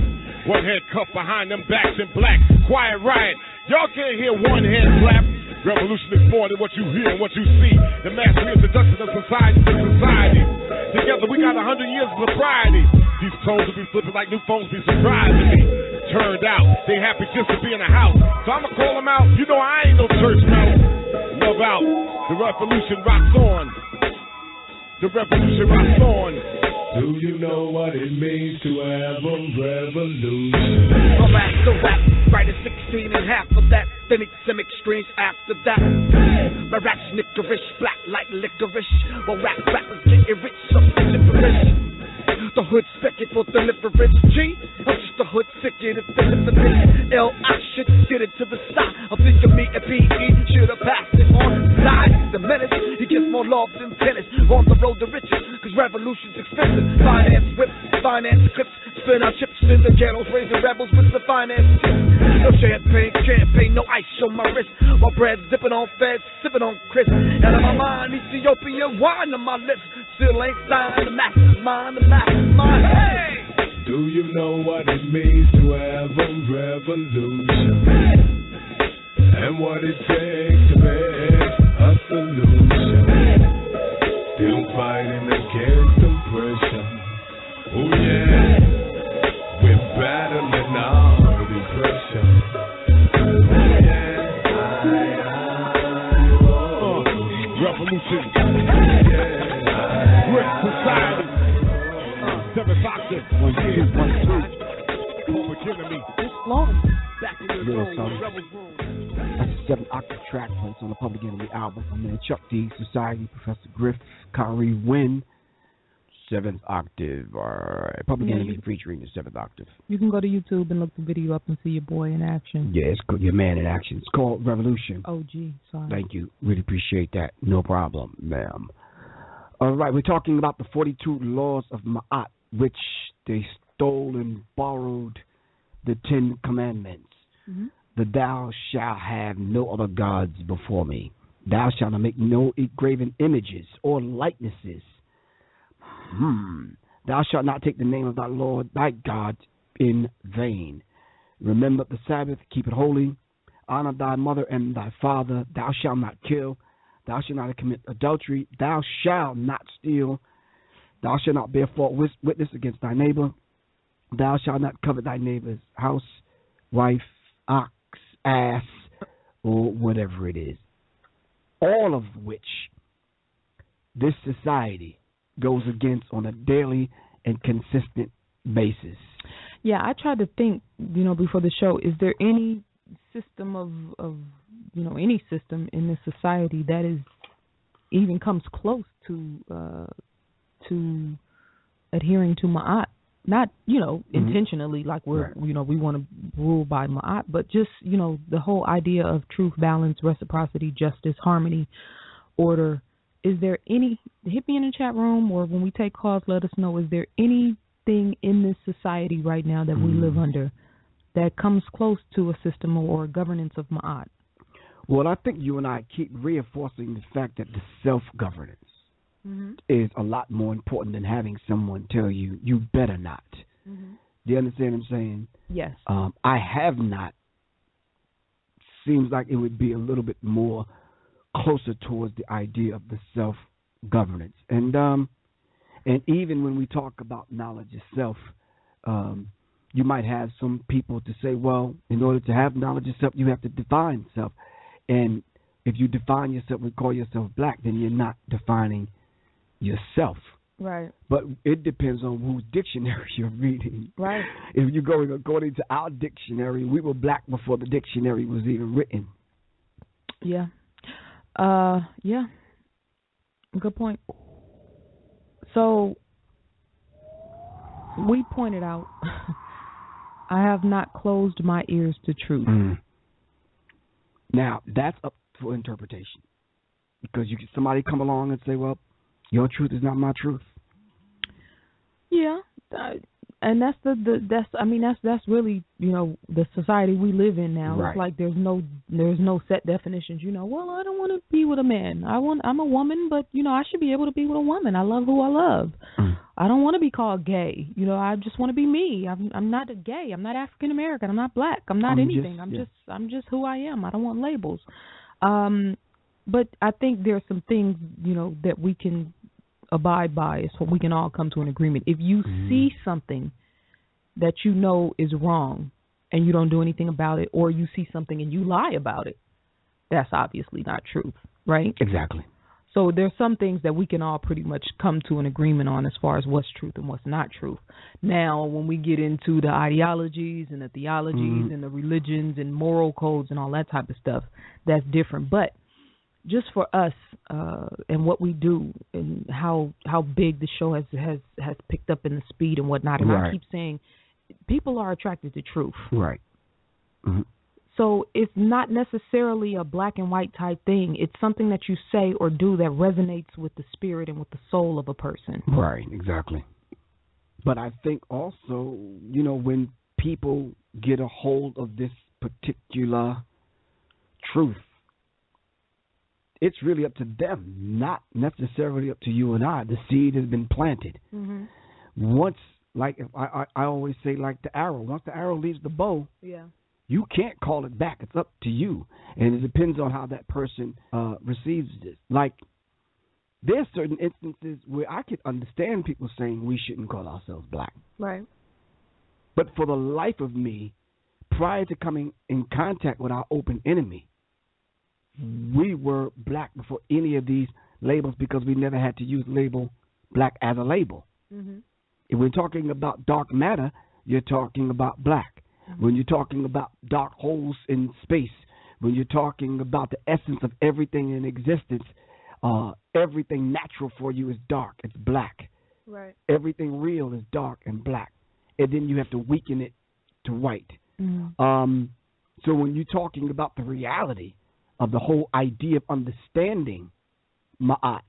One head cuffed behind them backs in black. Quiet riot. Y'all can't hear one head clap. Revolution is more than what you hear and what you see. The mass reintroduction of society to society. Together we got 100 years of sobriety. These tones will be flipping like new phones be surprising me. Turned out, they happy just to be in the house. So I'ma call them out. You know I ain't no church mouse. Love out. The revolution rocks on. The revolution rocks on. Do you know what it means to have a revolution? I'm at the rap, right at 16 and half of that. Then it's some extremes after that. My rap's nickerish, black like licorice. While rap rappers getting rich, so gibberish. The hood second for deliverance. G, I'm just a hood ticket if deliverance. L, I should get it to the side. I'm thinking me and P.E. should have passed it on the side. The menace, he gets more love than tennis. On the road to riches, cause revolution's expensive. Finance whips, finance clips. Spin our chips in the ghettos, raising rebels with the finance tips. No champagne, no ice on my wrist. While bread's dipping on feds, sipping on crisp. Out of my mind, Ethiopian wine on my lips. Still ain't signed, the master's mine, the master's mine. Hey! Do you know what it means to have a revolution? And what it takes to make a solution? Still fighting against oppression. Oh yeah, we're battling our depression. Oh yeah, revolution. Yeah, great society. 7th octave. 1, 2, 1, 2. Public enemy. It's long. Back in the room. That's a 7th octave track placed on the Public Enemy album from man Chuck D, Society, Professor Griff, Kyrie Wynn. 7th octave. Public Enemy featuring the 7th octave. You can go to YouTube and look the video up and see your boy in action. Yeah, it's your man in action. It's called Revolution. Oh, gee, sorry. Thank you. Really appreciate that. No problem, ma'am. All right, we're talking about the 42 laws of Maat, which they stole and borrowed the 10 commandments. Mm-hmm. The thou shalt have no other gods before me. Thou shalt not make no graven images or likenesses. Thou shalt not take the name of thy Lord thy God in vain. Remember the Sabbath, keep it holy. Honor thy mother and thy father. Thou shalt not kill. Thou shalt not commit adultery. Thou shalt not steal. Thou shalt not bear false witness against thy neighbor. Thou shalt not covet thy neighbor's house, wife, ox, ass, or whatever it is. All of which this society goes against on a daily and consistent basis. Yeah, I tried to think, before the show, is there any system of any system in this society that is even comes close to adhering to Ma'at not, intentionally, like we're, we want to rule by Maat, but just, the whole idea of truth, balance, reciprocity, justice, harmony, order. Is there any, hit me in the chat room, or when we take calls, let us know, is there anything in this society right now that we live under that comes close to a system or governance of Maat? Well, I think you and I keep reinforcing the fact that the self-governance is a lot more important than having someone tell you, you better not. Do you understand what I'm saying? Yes. I have not. Seems like it would be a little bit more closer towards the idea of the self-governance. And even when we talk about knowledge itself, you might have some people to say, well, in order to have knowledge itself, you have to define self. And if you define yourself and call yourself black, then you're not defining yourself. Right. But it depends on whose dictionary you're reading. Right. If you're going according to our dictionary, we were black before the dictionary was even written. Yeah. Yeah. Good point. So we pointed out, I have not closed my ears to truth. Now, that's up for interpretation. Because somebody come along and say, well, your truth is not my truth. Yeah, and that's that's really the society we live in now. Right. It's like there's no set definitions. Well, I don't want to be with a man. I'm a woman, but I should be able to be with a woman. I love who I love. I don't want to be called gay. I just want to be me. I'm not a gay. I'm not African American. I'm not black. I'm not anything. I'm just who I am. I don't want labels. But I think there are some things, that we can abide by, so we can all come to an agreement. If you see something that is wrong and you don't do anything about it, or you see something and you lie about it, that's obviously not truth, right? Exactly. So there's some things that we can all pretty much come to an agreement on as far as what's truth and what's not truth. Now, when we get into the ideologies and the theologies and the religions and moral codes and all that type of stuff, that's different. But just for us and what we do and how big the show has picked up in the speed and whatnot, and I keep saying people are attracted to truth. Right. So it's not necessarily a black and white type thing. It's something that you say or do that resonates with the spirit and with the soul of a person. Right, exactly. But I think also, when people get a hold of this particular truth, it's really up to them, not necessarily up to you and I. The seed has been planted. Once, like I always say, like the arrow, once the arrow leaves the bow, you can't call it back. It's up to you. And it depends on how that person receives this. Like, there's certain instances where I could understand people saying we shouldn't call ourselves black. Right. But for the life of me, prior to coming in contact with our open enemy, we were black before any of these labels, because we never had to use label black as a label. If we're talking about dark matter, you're talking about black. When you're talking about dark holes in space, when you're talking about the essence of everything in existence, everything natural for you is dark. It's black. Right. Everything real is dark and black. And then you have to weaken it to white. So when you're talking about the reality of the whole idea of understanding Maat,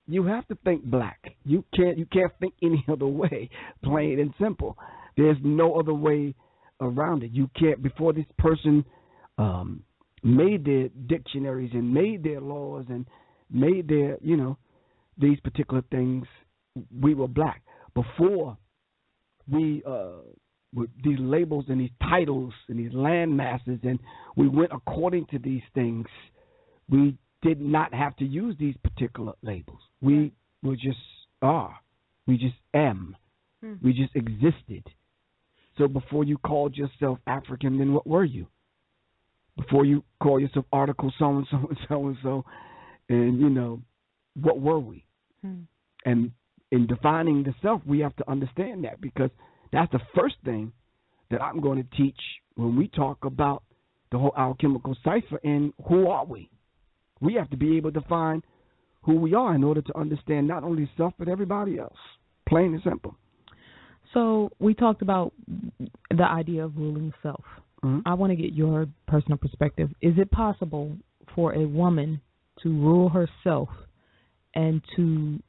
you have to think black. You can't think any other way, plain and simple. There's no other way around it. You can't, before this person made their dictionaries and made their laws and made their, these particular things, we were black. Before we, with these labels and these titles and these land masses, and we went according to these things, we did not have to use these particular labels. We were just are. We just am. We just existed. So before you called yourself African, then what were you? Before you call yourself article so-and-so and so-and-so, and, what were we? And in defining the self, we have to understand that, because that's the first thing that I'm going to teach when we talk about the whole alchemical cipher and who are we. We have to be able to define who we are in order to understand not only self but everybody else. Plain and simple. So we talked about the idea of ruling self. I want to get your personal perspective. Is it possible for a woman to rule herself and to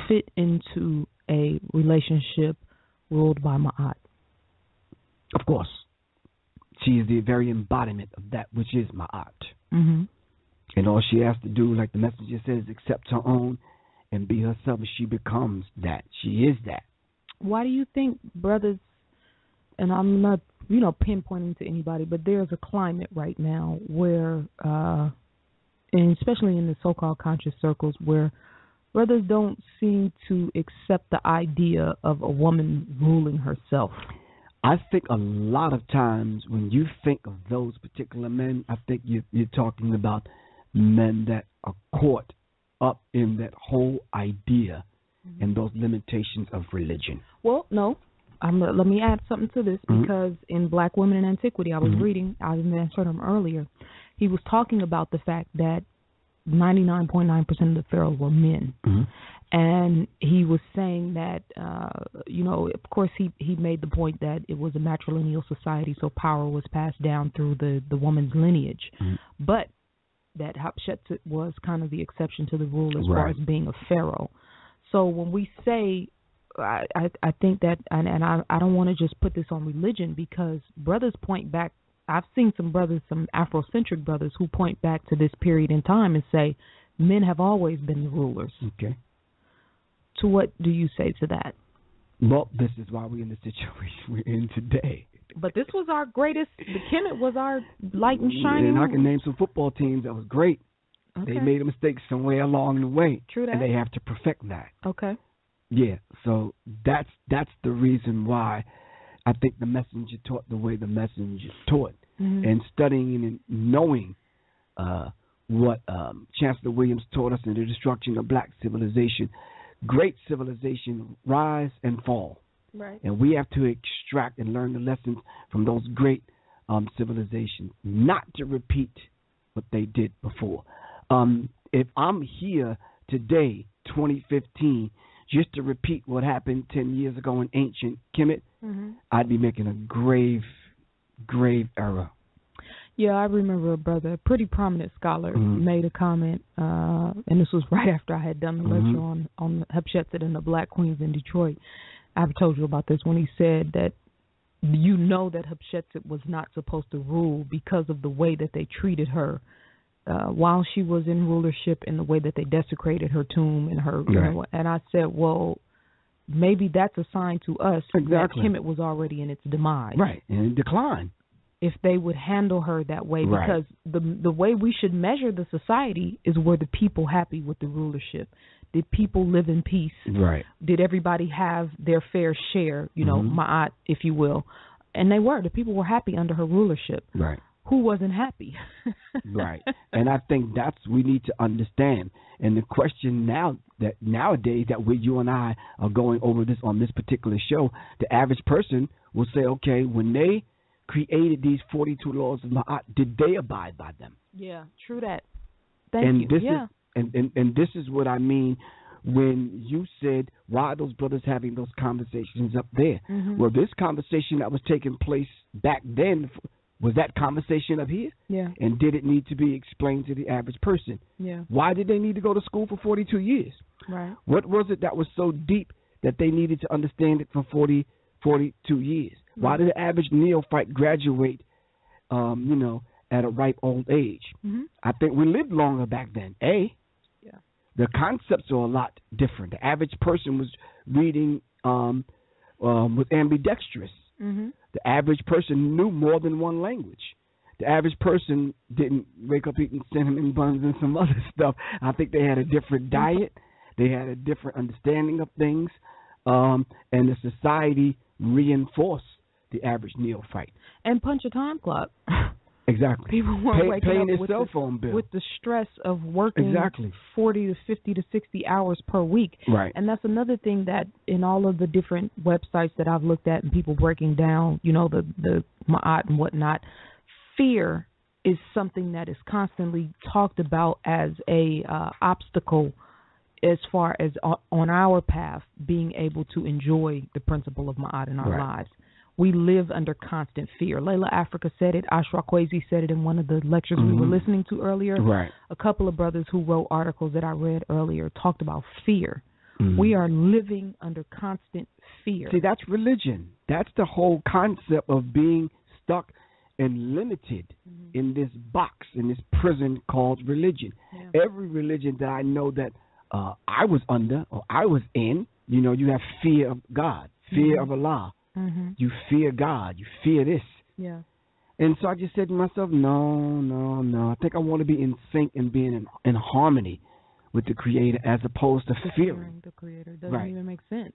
fit into a relationship ruled by Maat? Of course. She is the very embodiment of that which is Maat. And all she has to do, like the messenger says, accept her own and be herself. She becomes that. She is that. Why do you think brothers, and I'm not, pinpointing to anybody, but there's a climate right now where, and especially in the so-called conscious circles, where brothers don't seem to accept the idea of a woman ruling herself? I think a lot of times when you think of those particular men, I think you're talking about men that are caught up in that whole idea and those limitations of religion. Well, no. Let me add something to this, because in Black Women in Antiquity, I was reading, I mentioned him earlier, he was talking about the fact that 99.9% of the pharaohs were men. And he was saying that, of course, he made the point that it was a matrilineal society, so power was passed down through the woman's lineage. But that Hatshepsut was kind of the exception to the rule as far as being a pharaoh. So when we say, I think that, and I don't want to just put this on religion, because brothers point back. I've seen some brothers, some Afrocentric brothers, who point back to this period in time and say men have always been the rulers. Okay. To what do you say to that? Well, this is why we're in the situation we're in today. But this was our greatest. The Kemet was our light and shining. And I can name some football teams that was great. Okay. They made a mistake somewhere along the way. True that. And they have to perfect that. Okay. Yeah. So that's the reason why I think the messenger taught the way the messenger taught. And studying and knowing what Chancellor Williams taught us in the destruction of black civilization. Great civilization rise and fall. Right. And we have to extract and learn the lessons from those great civilizations, not to repeat what they did before. If I'm here today, 2015, just to repeat what happened 10 years ago in ancient Kemet, I'd be making a grave error. Yeah, I remember a brother, a pretty prominent scholar, made a comment, and this was right after I had done the lecture on Hatshepsut and the Black Queens in Detroit. I've told you about this, when he said that that Hatshepsut was not supposed to rule because of the way that they treated her while she was in rulership, and the way that they desecrated her tomb and her. And I said, well, maybe that's a sign to us that Kemet was already in its demise. Right, in decline. If they would handle her that way, because the way we should measure the society is, were the people happy with the rulership? Did people live in peace? Right. Did everybody have their fair share, Maat, if you will? And they were. The people were happy under her rulership. Right. Who wasn't happy? Right. And I think that's we need to understand. And the question nowadays that you and I are going over this on this particular show, the average person will say, okay, when they created these 42 laws of Maat, did they abide by them? Yeah, true that. Thank you. And this is what I mean when you said, why are those brothers having those conversations up there? Well, this conversation that was taking place back then, was that conversation up here? Yeah. And did it need to be explained to the average person? Yeah. Why did they need to go to school for 42 years? Right. What was it that was so deep that they needed to understand it for 42 years? Why did the average neophyte graduate, at a ripe old age? I think we lived longer back then. Yeah. The concepts are a lot different. The average person was reading, was ambidextrous. The average person knew more than one language. The average person didn't wake up eating cinnamon buns and some other stuff. I think they had a different diet. They had a different understanding of things. And the society reinforced the average neophyte. And punch a time clock. Exactly. People weren't waking up with cell phone bill. With the stress of working 40 to 50 to 60 hours per week. Right. And that's another thing that in all of the different websites that I've looked at and people breaking down, the Maat and whatnot, fear is something that is constantly talked about as a obstacle as far as on our path, being able to enjoy the principle of Maat in our lives. We live under constant fear. Leila Africa said it. Ashra Kwesi said it in one of the lectures we were listening to earlier. Right. A couple of brothers who wrote articles that I read earlier talked about fear. We are living under constant fear. See, that's religion. That's the whole concept of being stuck and limited in this box, in this prison called religion. Yeah. Every religion that I know that I was under or I was in, you know, you have fear of God, fear of Allah. You fear God. You fear this. Yeah. And so I just said to myself, no. I think I want to be in sync and being in harmony with the Creator as opposed to fearing the Creator. Doesn't even make sense.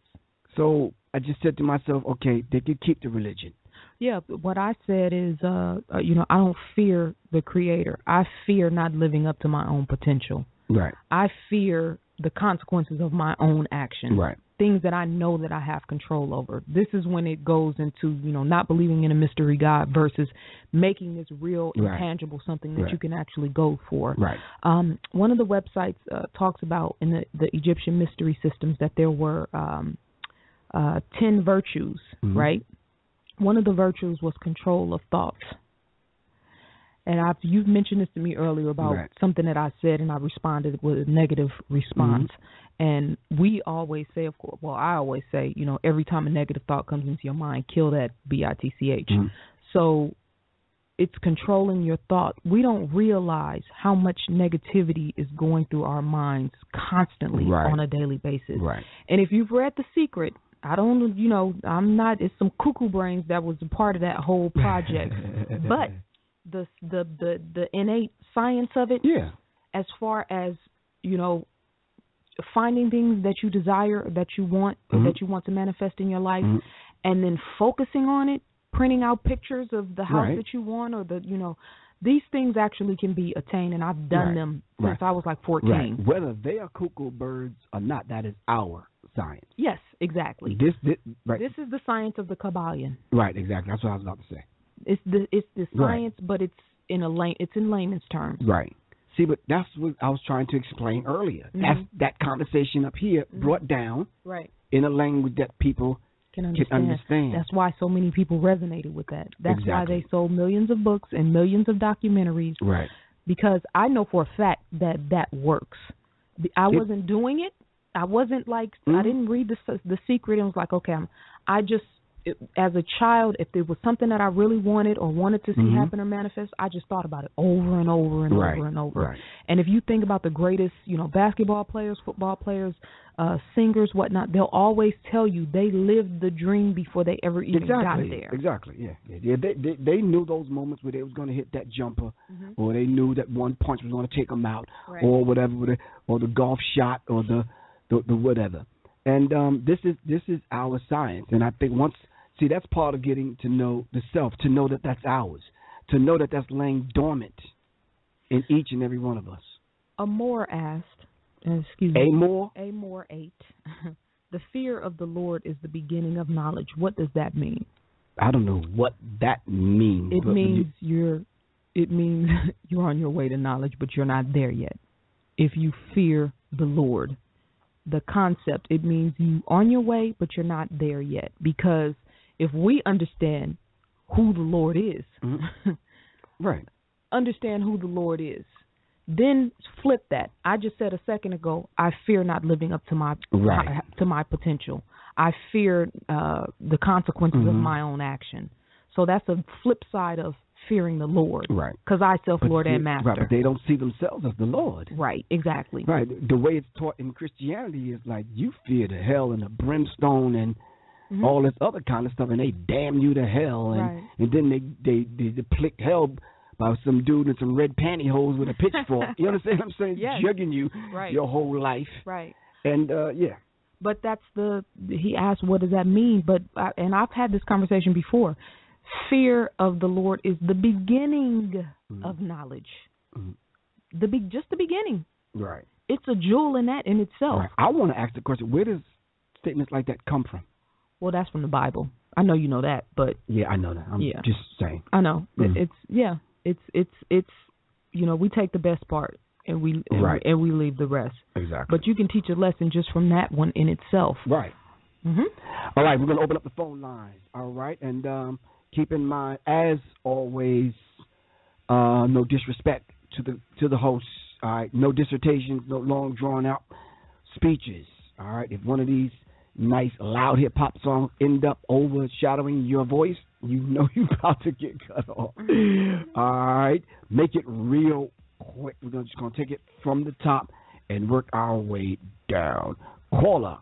So I just said to myself, okay, they could keep the religion. Yeah, what I said is, you know, I don't fear the Creator. I fear not living up to my own potential. Right. I fear the consequences of my own actions. Right. Things that I know that I have control over. This is when it goes into, you know, not believing in a mystery God versus making this real, intangible, something that you can actually go for. Right. One of the websites talks about in the Egyptian mystery systems that there were 10 virtues, right? One of the virtues was control of thoughts. And you've mentioned this to me earlier about something that I said, and I responded with a negative response. And we always say, of course, well, I always say, you know, every time a negative thought comes into your mind, kill that BITCH. So it's controlling your thought. We don't realize how much negativity is going through our minds constantly on a daily basis. And if you've read The Secret, I don't, you know, it's some cuckoo brains that was a part of that whole project. But the innate science of it, as far as, you know, finding things that you desire, that you want, that you want to manifest in your life, and then focusing on it, printing out pictures of the house that you want, or the, you know, these things actually can be attained, and I've done them since I was like 14. Whether they are cuckoo birds or not, that is our science. Yes, exactly. This is the science of the Kabbalion. Right, exactly. That's what I was about to say. It's the science, but it's in layman's terms. Right. See, but that's what I was trying to explain earlier. That's that conversation up here brought down in a language that people can understand. That's why so many people resonated with that. That's why they sold millions of books and millions of documentaries. Right. Because I know for a fact that works. I wasn't doing it. I wasn't like, I didn't read the Secret and was like, okay, as a child, if there was something that I really wanted or wanted to see happen or manifest, I just thought about it over and over and over and over. Right. And if you think about the greatest, you know, basketball players, football players, singers, whatnot, they'll always tell you they lived the dream before they ever even got there. Exactly, yeah. They knew those moments where they was going to hit that jumper, or they knew that one punch was going to take them out, or whatever, or the golf shot, or the whatever. And this is our science. And I think that's part of getting to know the self, to know that that's ours, to know that that's laying dormant in each and every one of us. Amor asked, Amor 8, the fear of the Lord is the beginning of knowledge. What does that mean? I don't know what that means. It means you're on your way to knowledge, but you're not there yet. If you fear the Lord, the concept, it means you on your way, but you're not there yet. Because if we understand who the Lord is, understand who the Lord is, then flip that. I just said a second ago, I fear not living up to my potential. I fear the consequences of my own action. So that's a flip side of fearing the Lord. Right. Because I self-Lord and master. Right, but they don't see themselves as the Lord. Right, exactly. Right. The way it's taught in Christianity is like you fear the hell and the brimstone and all this other kind of stuff, and they damn you to hell, and then they deplete hell by some dude in some red pantyhose with a pitchfork. You understand what I'm saying? Yes. Jugging you your whole life. Right. And But that's he asked, what does that mean? But and I've had this conversation before. Fear of the Lord is the beginning of knowledge. Just the beginning. Right. It's a jewel in that in itself. Right. I want to ask the question: where does statements like that come from? Well, that's from the Bible. I know you know that, but yeah, I know that. I'm just saying. I know. It's you know, we take the best part and we leave the rest. Exactly. But you can teach a lesson just from that one in itself. Right. Mm-hmm. All right, we're going to open up the phone lines. All right, and keep in mind, as always, no disrespect to the hosts. All right, no dissertations, no long drawn out speeches. All right, if one of these nice loud hip hop songs end up overshadowing your voice, you know you're about to get cut off. All right, make it real quick. We're just going to take it from the top and work our way down. Caller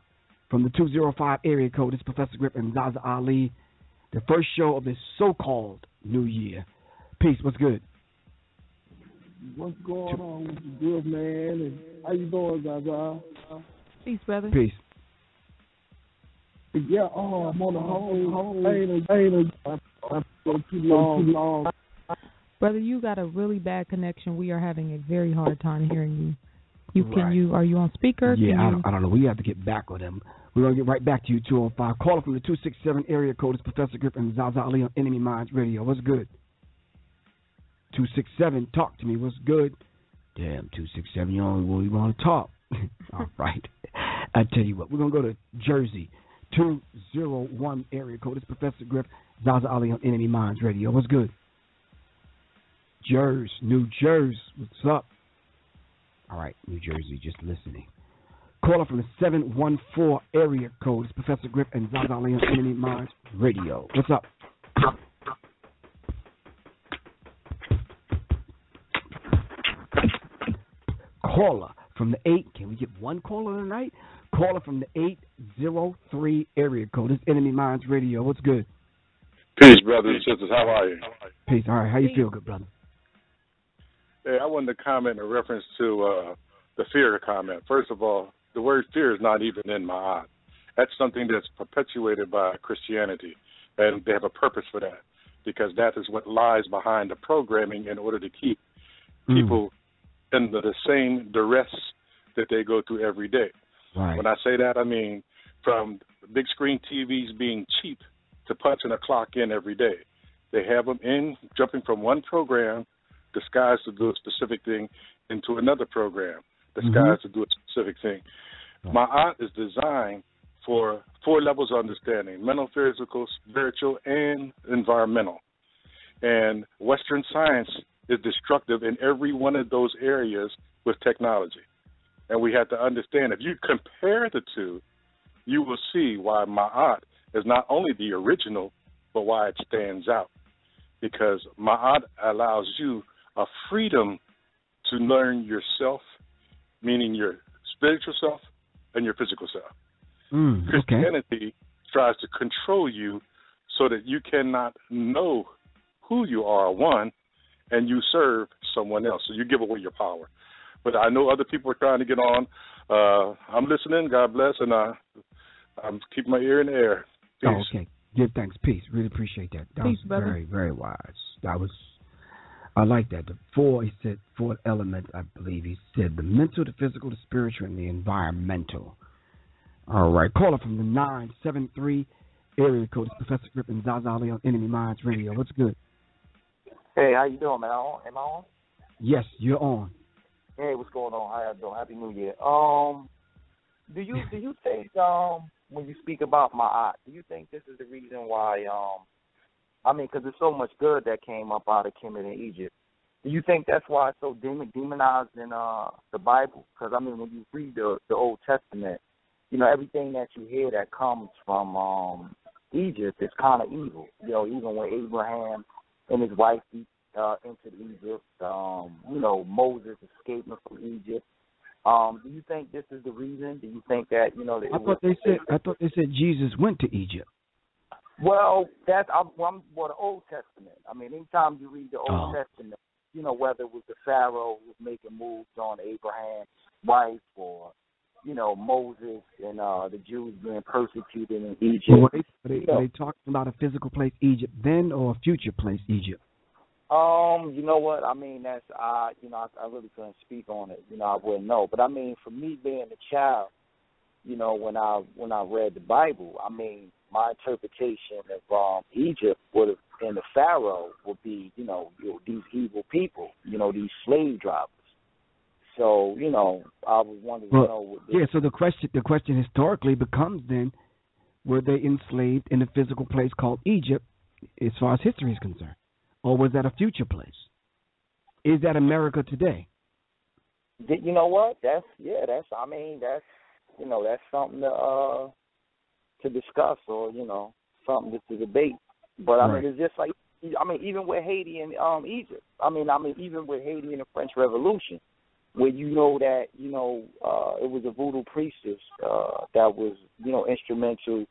from the 205 area code. It's Professor Griff and Zaza Ali. The first show of this so-called New Year. Peace. What's good? What's going on with you, good man? And how you doing, Zaza? Peace, brother. Peace. Yeah, I'm on the home. I'm too long. Brother, you got a really bad connection. We are having a very hard time hearing you. Are you on speaker? Yeah, I don't know. We have to get back with him. We're going to get right back to you, 205. Caller from the 267 area code is Professor Griff and Zaza Ali on NMEMINDZ Radio. What's good? 267, talk to me. What's good? Damn, 267, you only really want to talk. All right. I tell you what, we're going to go to Jersey, 201 area code. It's Professor Griff, Zaza Ali on NMEMINDZ Radio. What's good? New Jersey. What's up? All right, New Jersey, just listening. Caller from the 714 area code. It's Professor Griff and Zaza Ali on NMEMINDZ Radio. What's up? Caller from the 8. Can we get one caller tonight? Caller from the 803 area code. It's NMEMINDZ Radio. What's good? Peace, brothers and sisters. How are you? Peace. All right. How you feel, good brother? Hey, I wanted to comment in reference to the fear comment. First of all, the word fear is not even in Maat. That's something that's perpetuated by Christianity, and they have a purpose for that, because that is what lies behind the programming in order to keep people in the same duress that they go through every day. Right. When I say that, I mean from big screen TVs being cheap to punching a clock in every day. They have them in, jumping from one program disguised to do a specific thing into another program disguised to do a specific thing. Maat is designed for 4 levels of understanding: mental, physical, spiritual, and environmental. And Western science is destructive in every one of those areas with technology. And we have to understand, if you compare the two, you will see why Maat is not only the original, but why it stands out. Because Maat allows you a freedom to learn yourself, meaning your spiritual self and your physical self. Christianity tries to control you so that you cannot know who you are, one, and you serve someone else. So you give away your power. But I know other people are trying to get on. I'm listening. God bless. And I'm keeping my ear in the air. Peace. Oh, okay. Give thanks. Peace. Really appreciate that. That Peace, was brother. very, very wise. I like that. The 4, he said, 4 element, I believe he said, the mental, the physical, the spiritual, and the environmental. All right. Caller from the 973 area code is Professor Griff and Zaza Ali on NMEMINDZ Radio. What's good? Hey, how you doing, man? Am I on? Yes, you're on. Hey, what's going on? How you doing? Happy New Year. Do you think when you speak about Maat, do you think this is the reason why? I mean, because there's so much good that came up out of Kemet in Egypt. Do you think that's why it's so demonized in the Bible? Because I mean, when you read the Old Testament, you know, everything that you hear that comes from Egypt is kind of evil. You know, even when Abraham and his wife entered Egypt, you know, Moses escaping from Egypt. Do you think this is the reason? Do you think that, you know, I thought they said Jesus went to Egypt. Well, I'm for the Old Testament. I mean, anytime you read the Old Testament, you know, whether it was the Pharaoh who was making moves on Abraham's wife, or, you know, Moses and the Jews being persecuted in Egypt. Well, are they talking about a physical place, Egypt, then, or a future place, Egypt? You know what? I mean, that's you know, I really couldn't speak on it. You know, I wouldn't know. But I mean, for me being a child, you know, when I read the Bible, I mean, my interpretation of Egypt would have, and the Pharaoh would be, you know, these evil people, you know, these slave drivers. So, you know, I was wondering, you know. So the question historically becomes then, were they enslaved in a physical place called Egypt, as far as history is concerned? Or was that a future place? Is that America today? You know what? That's something to discuss, or, you know, something to debate. But I mean, it's just like, even with Haiti and Egypt. Even with Haiti and the French Revolution, where you know that, you know, it was a voodoo priestess that was, you know, instrumental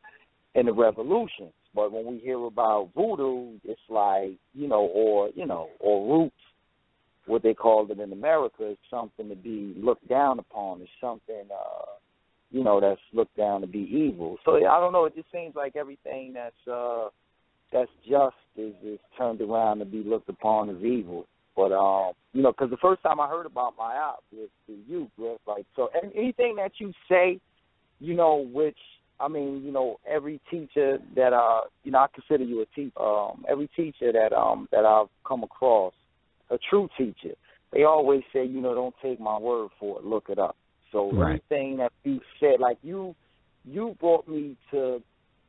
in the revolution. But when we hear about voodoo, it's like, or roots, what they called it in America, is something to be looked down upon. It's something, that's looked down to be evil. So I don't know. It just seems like everything that's just is turned around to be looked upon as evil. But because the first time I heard about Maat was through you, Griff. Like, so anything that you say, which every teacher that I consider you a teacher. Every teacher that I've come across, a true teacher, they always say, don't take my word for it, look it up. So anything that you said, like you brought me to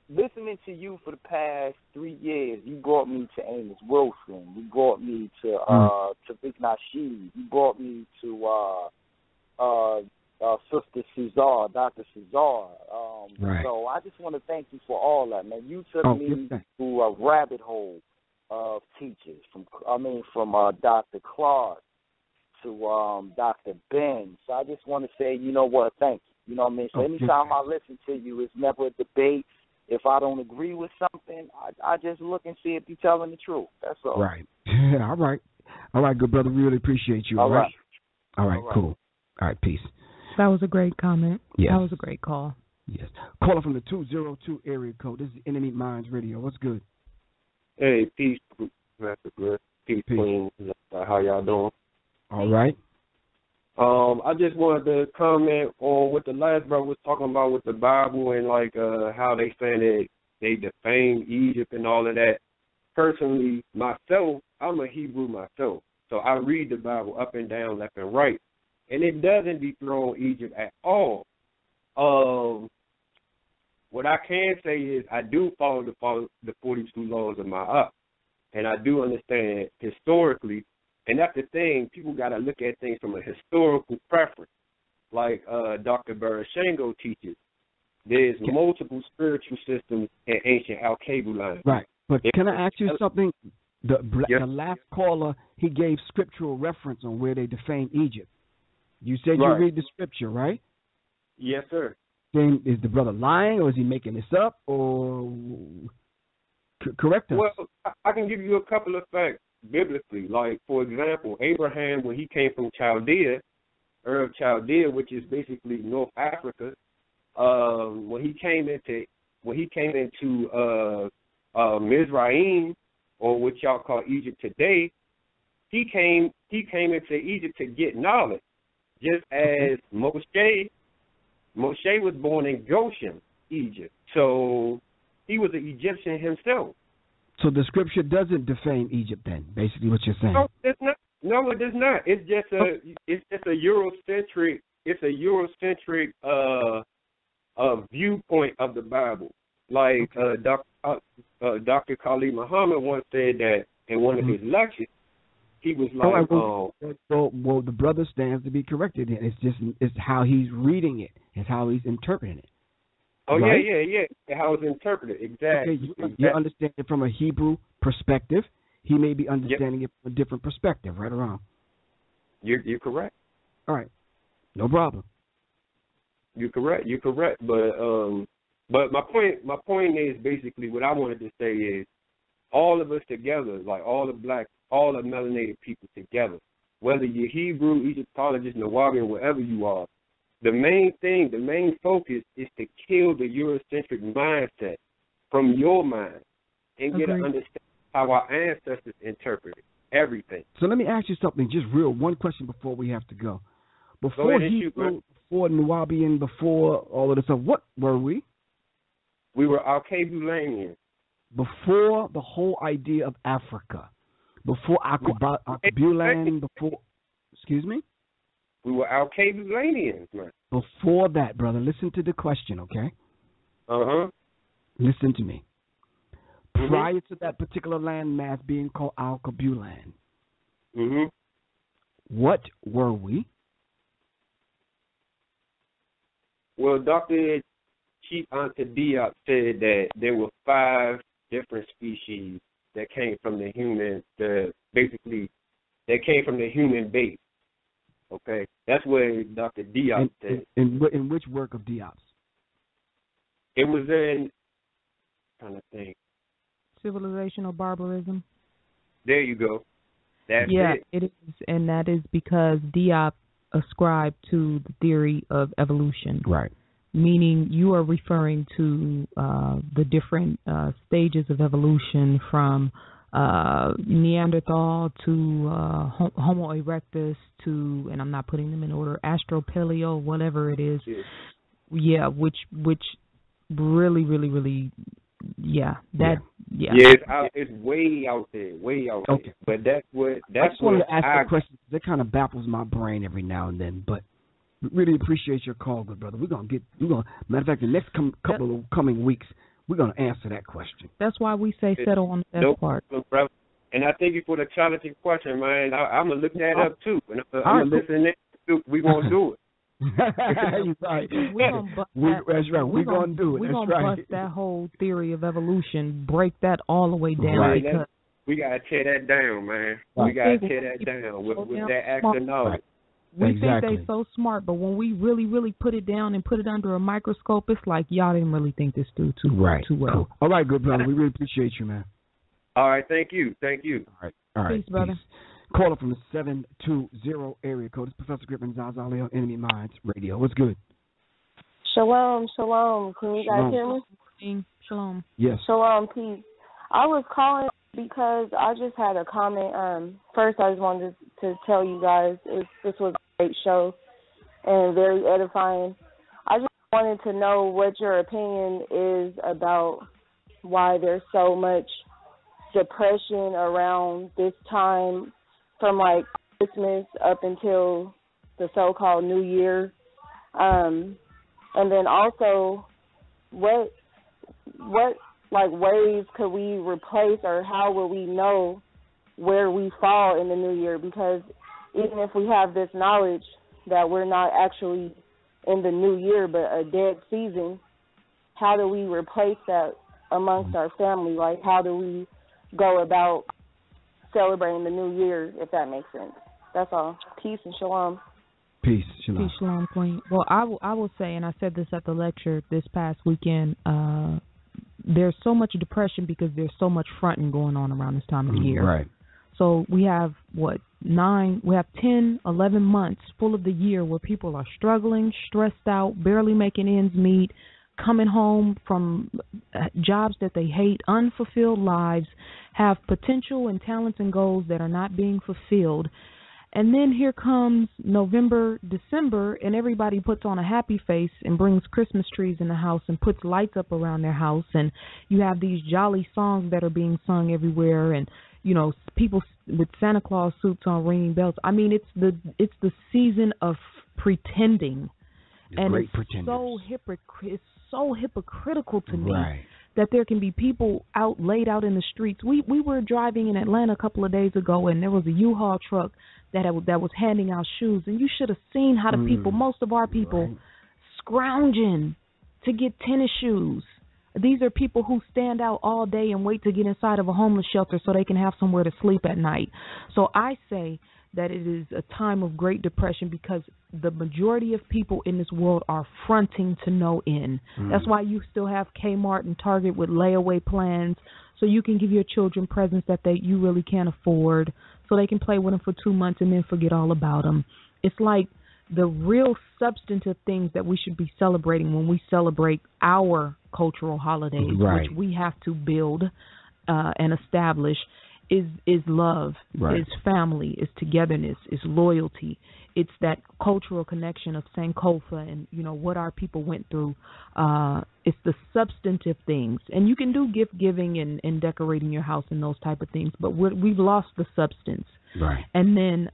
listening to you for the past 3 years. You brought me to Amos Wilson. You brought me to Vic Nasheed. You brought me to Sister Cesar, Dr. Cesar. So I just want to thank you for all that, man. You took me through a rabbit hole of teachers, from Dr. Clark to Dr. Ben. So I just want to say, thank you. You know what I mean? So anytime I listen to you, it's never a debate. If I don't agree with something, I just look and see if you're telling the truth. That's all. Right. All right, good brother. Really appreciate you. All right. Cool. All right, peace. That was a great comment. Yes. That was a great call. Yes. Caller from the 202 area code. This is NMEMINDZ Radio. What's good? Hey, peace, Master Griff. Peace, Queen. How y'all doing? All right. I just wanted to comment on what the last brother was talking about with the Bible and like how they saying that they defame Egypt and all of that. Personally, myself, I'm a Hebrew myself, so I read the Bible up and down, left and right, and it doesn't dethrone Egypt at all. What I can say is I do follow the 42 laws of Maat, and I do understand historically. And that's the thing, people got to look at things from a historical preference. Like Dr. Barashango teaches, there's multiple spiritual systems in ancient Al-Kabulan. Right. But can I ask you something? The last caller, he gave scriptural reference on where they defame Egypt. You said you read the scripture, right? Yes, sir. Then is the brother lying, or is he making this up, or correct us? Well, I can give you a couple of facts. Biblically, like for example, Abraham, when he came from Chaldea, of Chaldea, which is basically North Africa, when he came into Mizraim, or what y'all call Egypt today, he came into Egypt to get knowledge, just as Moshe was born in Goshen, Egypt, so he was an Egyptian himself. So the scripture doesn't defame Egypt, then, basically what you're saying. No, it's not. No, it does not. It's just a Eurocentric. It's a Eurocentric viewpoint of the Bible. Like Dr. Khalid Muhammad once said that in one of his lectures. He was like, well, the brother stands to be corrected. It's how he's reading it. It's how he's interpreting it. Oh, right? yeah. How it's interpreted, exactly. Okay, you understand it from a Hebrew perspective. He may be understanding it from a different perspective, right or wrong. You're correct. All right, no problem. You're correct. But my point is basically what I wanted to say is all of us together, like all the melanated people together, whether you're Hebrew, Egyptologist, Nawabian, wherever you are. The main focus is to kill the Eurocentric mindset from your mind and get an understanding how our ancestors interpreted everything. So let me ask you something, just one question before we have to go. Before Hebrew, before Nawabian, before all of this stuff, what were we? We were Al-Kabulanian. Before the whole idea of Africa, before Akabulan, before, excuse me? We were Alcabulanians, man. Before that, brother, listen to the question, okay? Listen to me. Prior to that particular landmass being called Alkebulan, what were we? Well, Dr. Chief Anta Diop said that there were 5 different species that came from the human, that came from the human base. Okay, that's what Dr. Diop said. In which work of Diop's? It was in, I'm trying to think. Civilizational barbarism. There you go. That's it is, and that is because Diop ascribed to the theory of evolution. Right. Meaning you are referring to the different stages of evolution from Neanderthal to Homo erectus to, and I'm not putting them in order, Astropaleo, whatever it is. Yeah, which really, it's way out there, there. But that's what I just wanted to ask that question. That kind of baffles my brain every now and then, but really appreciate your call, good brother. Matter of fact, the next couple of coming weeks, we're gonna answer that question. That's why we say settle on the best part. Brother. And I thank you for the challenging question, man. I'm gonna look that up too, and I'm gonna listen to. We gonna do it. Right. That's right. We're gonna do it. We're gonna bust that whole theory of evolution, break that all the way down. Right. We gotta tear that down, man. We gotta tear that down with that extra knowledge. We think they so smart, but when we really, really put it down and put it under a microscope, it's like y'all didn't really think this through too well. Cool. All right, good brother. We really appreciate you, man. All right, thank you. All right. Peace, brother. Caller from the 720 area code. It's Professor Griff Zaza on NMEMINDZ Radio. What's good? Shalom. Can you guys hear me? Shalom. Yes. Shalom, peace. I was calling because I just had a comment. First, I just wanted to tell you guys this was a great show and very edifying. I just wanted to know what your opinion is about why there's so much depression around this time from like Christmas up until the so-called New Year. And then also what like ways could we replace, or how will we know where we fall in the new year? Because even if we have this knowledge that we're not actually in the new year but a dead season, how do we replace that amongst our family? Like, how do we go about celebrating the new year, if that makes sense? That's all. Peace and shalom. Peace, shalom. Peace, shalom, Queen. Well, I will say, and I said this at the lecture this past weekend, there's so much depression because there's so much fronting going on around this time of the year. Right. So we have, 10, 11 months full of the year where people are struggling, stressed out, barely making ends meet, coming home from jobs that they hate, unfulfilled lives, have potential and talents and goals that are not being fulfilled. And then here comes November, December, and everybody puts on a happy face and brings Christmas trees in the house and puts lights up around their house. And you have these jolly songs that are being sung everywhere, and, you know, people with Santa Claus suits on, ringing bells. I mean, it's the season of pretending. And it's so hypocritical to me that there can be people laid out in the streets. We were driving in Atlanta a couple of days ago, and there was a U-Haul truck that was handing out shoes, and you should have seen how the people, most of our people, scrounging to get tennis shoes. These are people who stand out all day and wait to get inside of a homeless shelter so they can have somewhere to sleep at night. So I say that it is a time of great depression because the majority of people in this world are fronting to no end. That's why you still have Kmart and Target with layaway plans, so you can give your children presents that you really can't afford, so they can play with them for 2 months and then forget all about them. It's like the real substantive things that we should be celebrating when we celebrate our cultural holidays, which we have to build and establish, is love, is family, is togetherness, is loyalty. It's that cultural connection of Sankofa and, you know, what our people went through. It's the substantive things. And you can do gift giving and decorating your house and those type of things, but we've lost the substance. Right. And then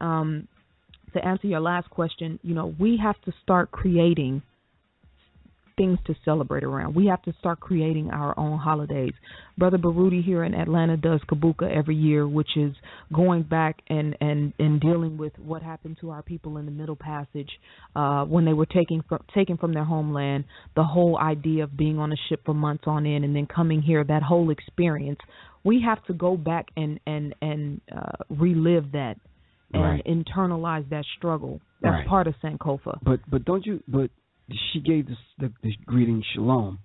to answer your last question, we have to start creating things to celebrate around. We have to start creating our own holidays. Brother Baruti here in Atlanta does Kabuka every year, which is going back and dealing with what happened to our people in the Middle Passage when they were taken from their homeland, the whole idea of being on a ship for months on end and then coming here, that whole experience. We have to go back and relive that and internalize that struggle. That's part of Sankofa. But she gave the greeting Shalom.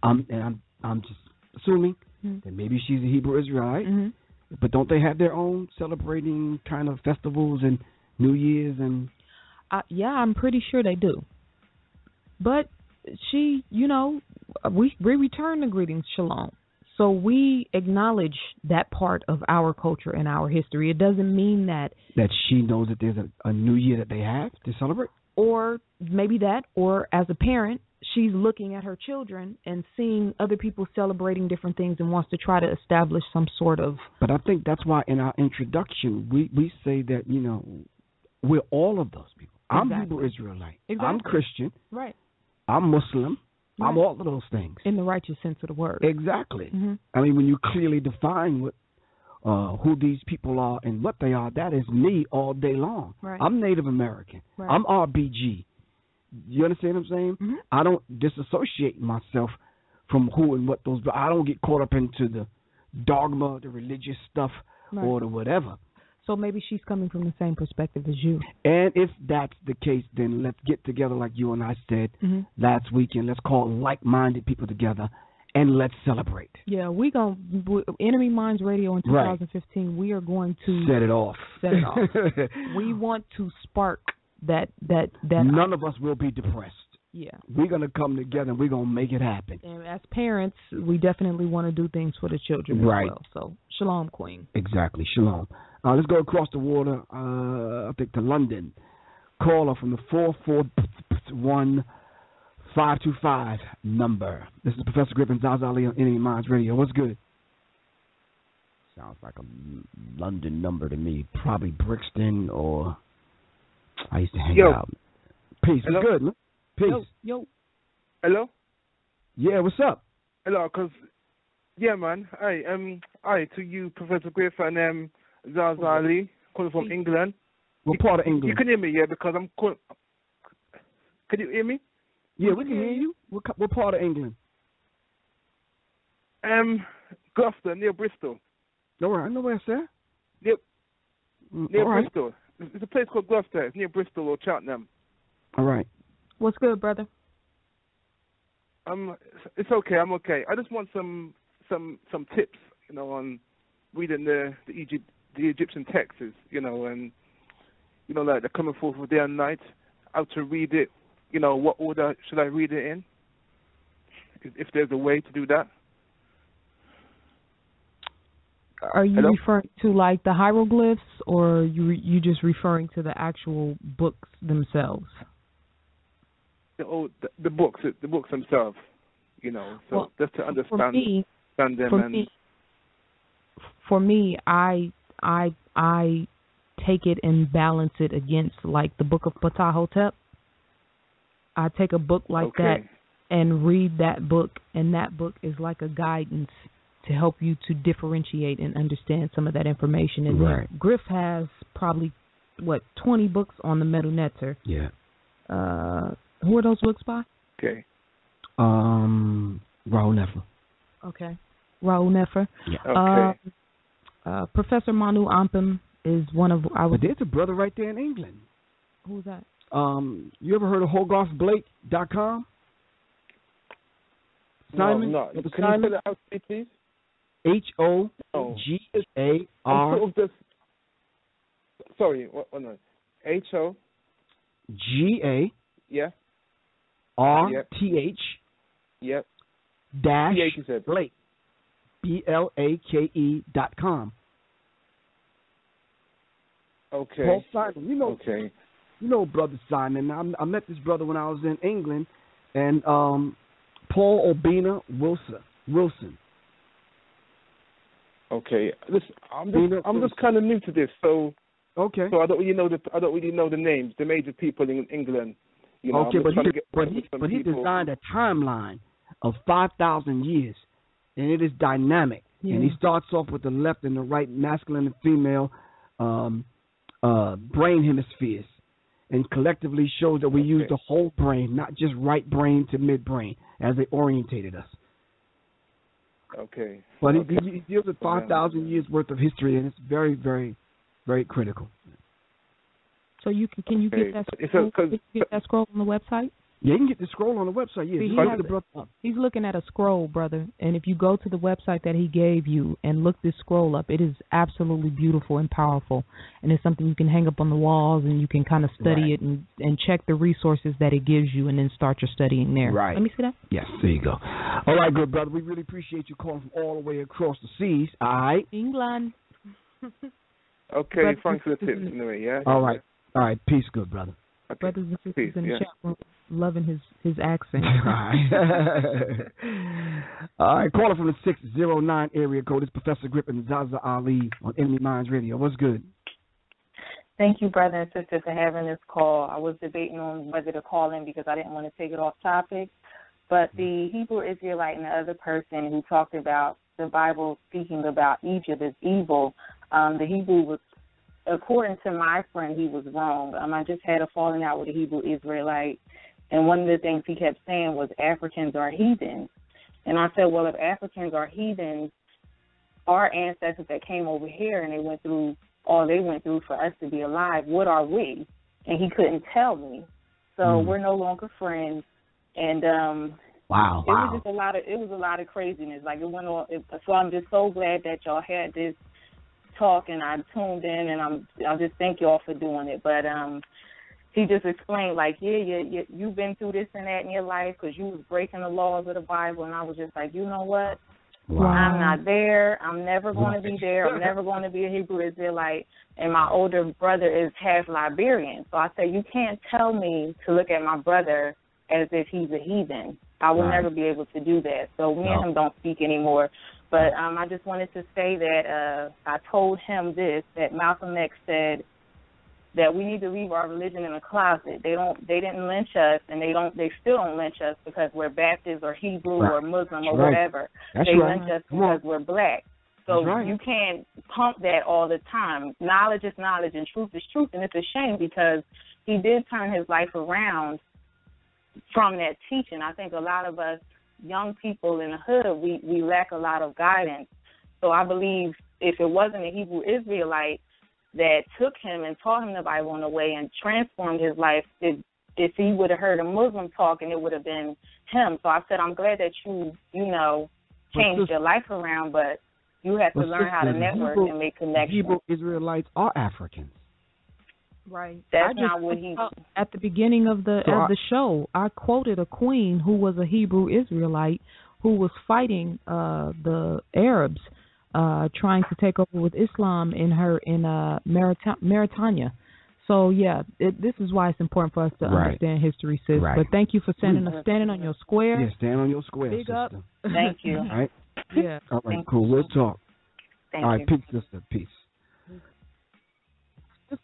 I'm just assuming that maybe she's a Hebrew Israelite. But don't they have their own celebrating kind of festivals and New Year's and? Yeah, I'm pretty sure they do. But she, we return the greetings Shalom. So we acknowledge that part of our culture and our history. It doesn't mean that she knows that there's a new year that they have to celebrate. Or maybe that, or as a parent, she's looking at her children and seeing other people celebrating different things and wants to try to establish some sort of... But I think that's why in our introduction, we say that, we're all of those people. I'm Hebrew Israelite. Exactly. I'm Christian. Right. I'm Muslim. Right. I'm all of those things. In the righteous sense of the word. Exactly. I mean, when you clearly define what who these people are and what they are, that is me all day long. Right. I'm Native American. Right. I'm RBG. You understand what I'm saying? I don't disassociate myself from who and what those, but I don't get caught up into the dogma, the religious stuff, or the whatever. So maybe she's coming from the same perspective as you. And if that's the case, then let's get together like you and I said last weekend. Let's call like-minded people together and let's celebrate. Yeah, Enemy Minds Radio in 2015, we are going to set it off. We want to spark that. None of us will be depressed. Yeah. We're going to come together and we're going to make it happen. And as parents, we definitely want to do things for the children as well. So, shalom, Queen. Exactly, shalom. Let's go across the water, I think to London. Caller from the 441-525 number. This is Professor Griff Zaza on NMEMINDZ Radio. What's good? Sounds like a London number to me. Probably Brixton or I used to hang out. Peace. Hello? What's good, man? Peace. Yo. Hello? Yeah, what's up? Hello, man. Hi, to you, Professor Griff and Zaza Ali, calling from England. What part of England? You can hear me, yeah, because I'm calling. Can you hear me? Yeah, we can hear you. What part of England? Gloucester, near Bristol. All right, I know where it's at. Near Bristol. It's a place called Gloucester. It's near Bristol or Cheltenham. All right. What's good, brother? It's okay. I'm okay. I just want some tips, on reading the Egyptian texts, and like the coming forth of day and night, how to read it, what order should I read it in? If there's a way to do that. Are you referring to like the hieroglyphs, or you just referring to the actual books themselves? The books themselves, so just to understand them. For me, I take it and balance it against like the Book of Ptah-hotep. I take a book like that and read that book, and that book is like a guidance to help you to differentiate and understand some of that information. And then Griff has probably 20 books on the Medu Neter. Yeah. Who are those books by? Okay. Raul Nefer. Okay. Raul Nefer. Yeah. Okay. Professor Manu Ampem is one of our... But there's a brother right there in England. Who's that? You ever heard of HogarthBlake.com? Simon? No. Can you spell it out, please? HOGAR. Sorry, what no. HO. GA. Yeah. RTH. Yep. Dash Blake. BLAKE.com. Okay. Paul Simon. Okay. You know Brother Simon. I met this brother when I was in England, and Paul Obina Wilson. Okay. Listen, I'm just kind of new to this, so Okay. So I don't really know the names, the major people in England. You know, okay, but he designed a timeline of 5,000 years, and it is dynamic. Yeah. And he starts off with the left and the right, masculine and female brain hemispheres, and collectively shows that we use the whole brain, not just right brain to midbrain, as they orientated us. Okay. But he deals with 5,000 years worth of history, and it's very, very, very critical. So you can you get that scroll? Can you get that scroll on the website? Yeah, you can get the scroll on the website. Yeah, he's looking at a scroll, brother. And if you go to the website that he gave you and look this scroll up, it is absolutely beautiful and powerful. And it's something you can hang up on the walls, and you can kind of study it and check the resources that it gives you, and then start your studying there. Right. Let me see that. Yes, there you go. All right, good brother. We really appreciate you calling from all the way across the seas. All right. England. Okay, thanks for the tips anyway. Yeah. All right. All right, peace, good brother. Okay. Brothers and sisters in the chat room, loving his accent. All right, caller from the 609 area code is Professor Griff Zaza Ali on NMEMINDZ Radio. What's good? Thank you, brother and sister, for having this call. I was debating on whether to call in because I didn't want to take it off topic, but the Hebrew Israelite and the other person who talked about the Bible speaking about Egypt as evil, the Hebrew was, according to my friend, he was wrong. I just had a falling out with a Hebrew Israelite, and one of the things he kept saying was Africans are heathens. And I said, well, if Africans are heathens, our ancestors that came over here and they went through all they went through for us to be alive, what are we? And he couldn't tell me. So we're no longer friends. And wow. It was just a lot of craziness. Like it went on. So I'm just so glad that y'all had this talk, and I tuned in, and I just thank y'all for doing it. But he just explained, like, you've been through this and that in your life because you was breaking the laws of the Bible, and I was just like, you know what? Wow. I'm not there. I'm never going to be there. I'm never going to be a Hebrew Israelite, and my older brother is half Liberian. So I said, you can't tell me to look at my brother as if he's a heathen. I will never be able to do that. So me and him don't speak anymore. But I just wanted to say that I told him this, that Malcolm X said that we need to leave our religion in a closet. They didn't lynch us, and they still don't lynch us because we're Baptist or Hebrew or Muslim or whatever. They lynch us because we're black. So you can't pump that all the time. Knowledge is knowledge and truth is truth, and it's a shame because he did turn his life around from that teaching. I think a lot of us young people in the hood, we lack a lot of guidance. So I believe if it wasn't a Hebrew Israelite that took him and taught him the Bible in a way and transformed his life, if he would have heard a Muslim talking, it would have been him. So I said, I'm glad that you changed your life around, but you have to learn how to network and make connections. Hebrew Israelites are Africans. Right. That's not what he... At the beginning of the show, I quoted a queen who was a Hebrew Israelite who was fighting the Arabs, trying to take over with Islam in Mauritania. So, yeah, this is why it's important for us to understand history, sis. Right. But thank you for standing on your square. Yeah, stand on your square, Big sister. Up. Thank you. All right? Yeah. All right, cool. We'll talk. Thank All right, you. peace, sister. Peace.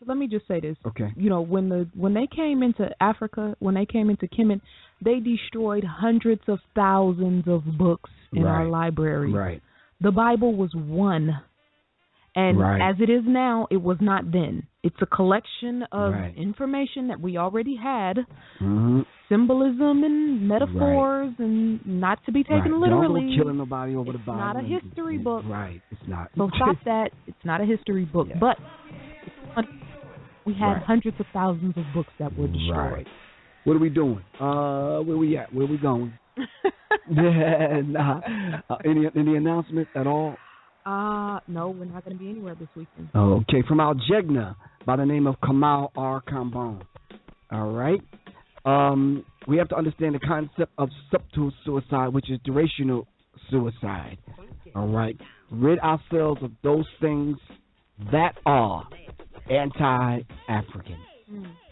Let me just say this. Okay. You know, when they came into Africa, when they came into Kemet, they destroyed hundreds of thousands of books in our library. Right. The Bible was one. And as it is now, it was not then. It's a collection of information that we already had, symbolism and metaphors, and not to be taken literally. Don't go killing nobody over the Bible. It's not a history book. Right, it's not. So stop that. It's not a history book. Yeah. But we had hundreds of thousands of books that were destroyed. Right. What are we doing? Where we at? Where we going? Any announcements at all? No, we're not going to be anywhere this weekend. Okay, from Algegna by the name of Kamal R. Kambon. All right. We have to understand the concept of subtle suicide, which is durational suicide. All right. Rid ourselves of those things that are anti-African.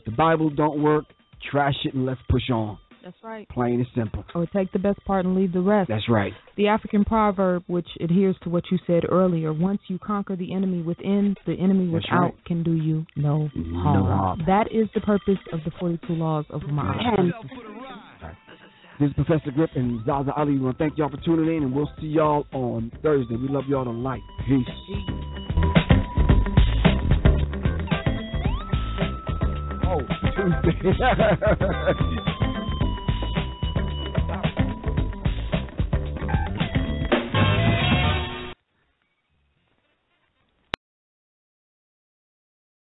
The Bible don't work. Trash it and let's push on. That's right. Plain and simple. Or take the best part and leave the rest. That's right. The African proverb, which adheres to what you said earlier, once you conquer the enemy within, the enemy without can do you no harm. That is the purpose of the 42 laws of Maat. This is Professor Griff and Zaza Ali. We want to thank y'all for tuning in, and we'll see y'all on Thursday. We love y'all to life. Peace. Oh, Tuesday.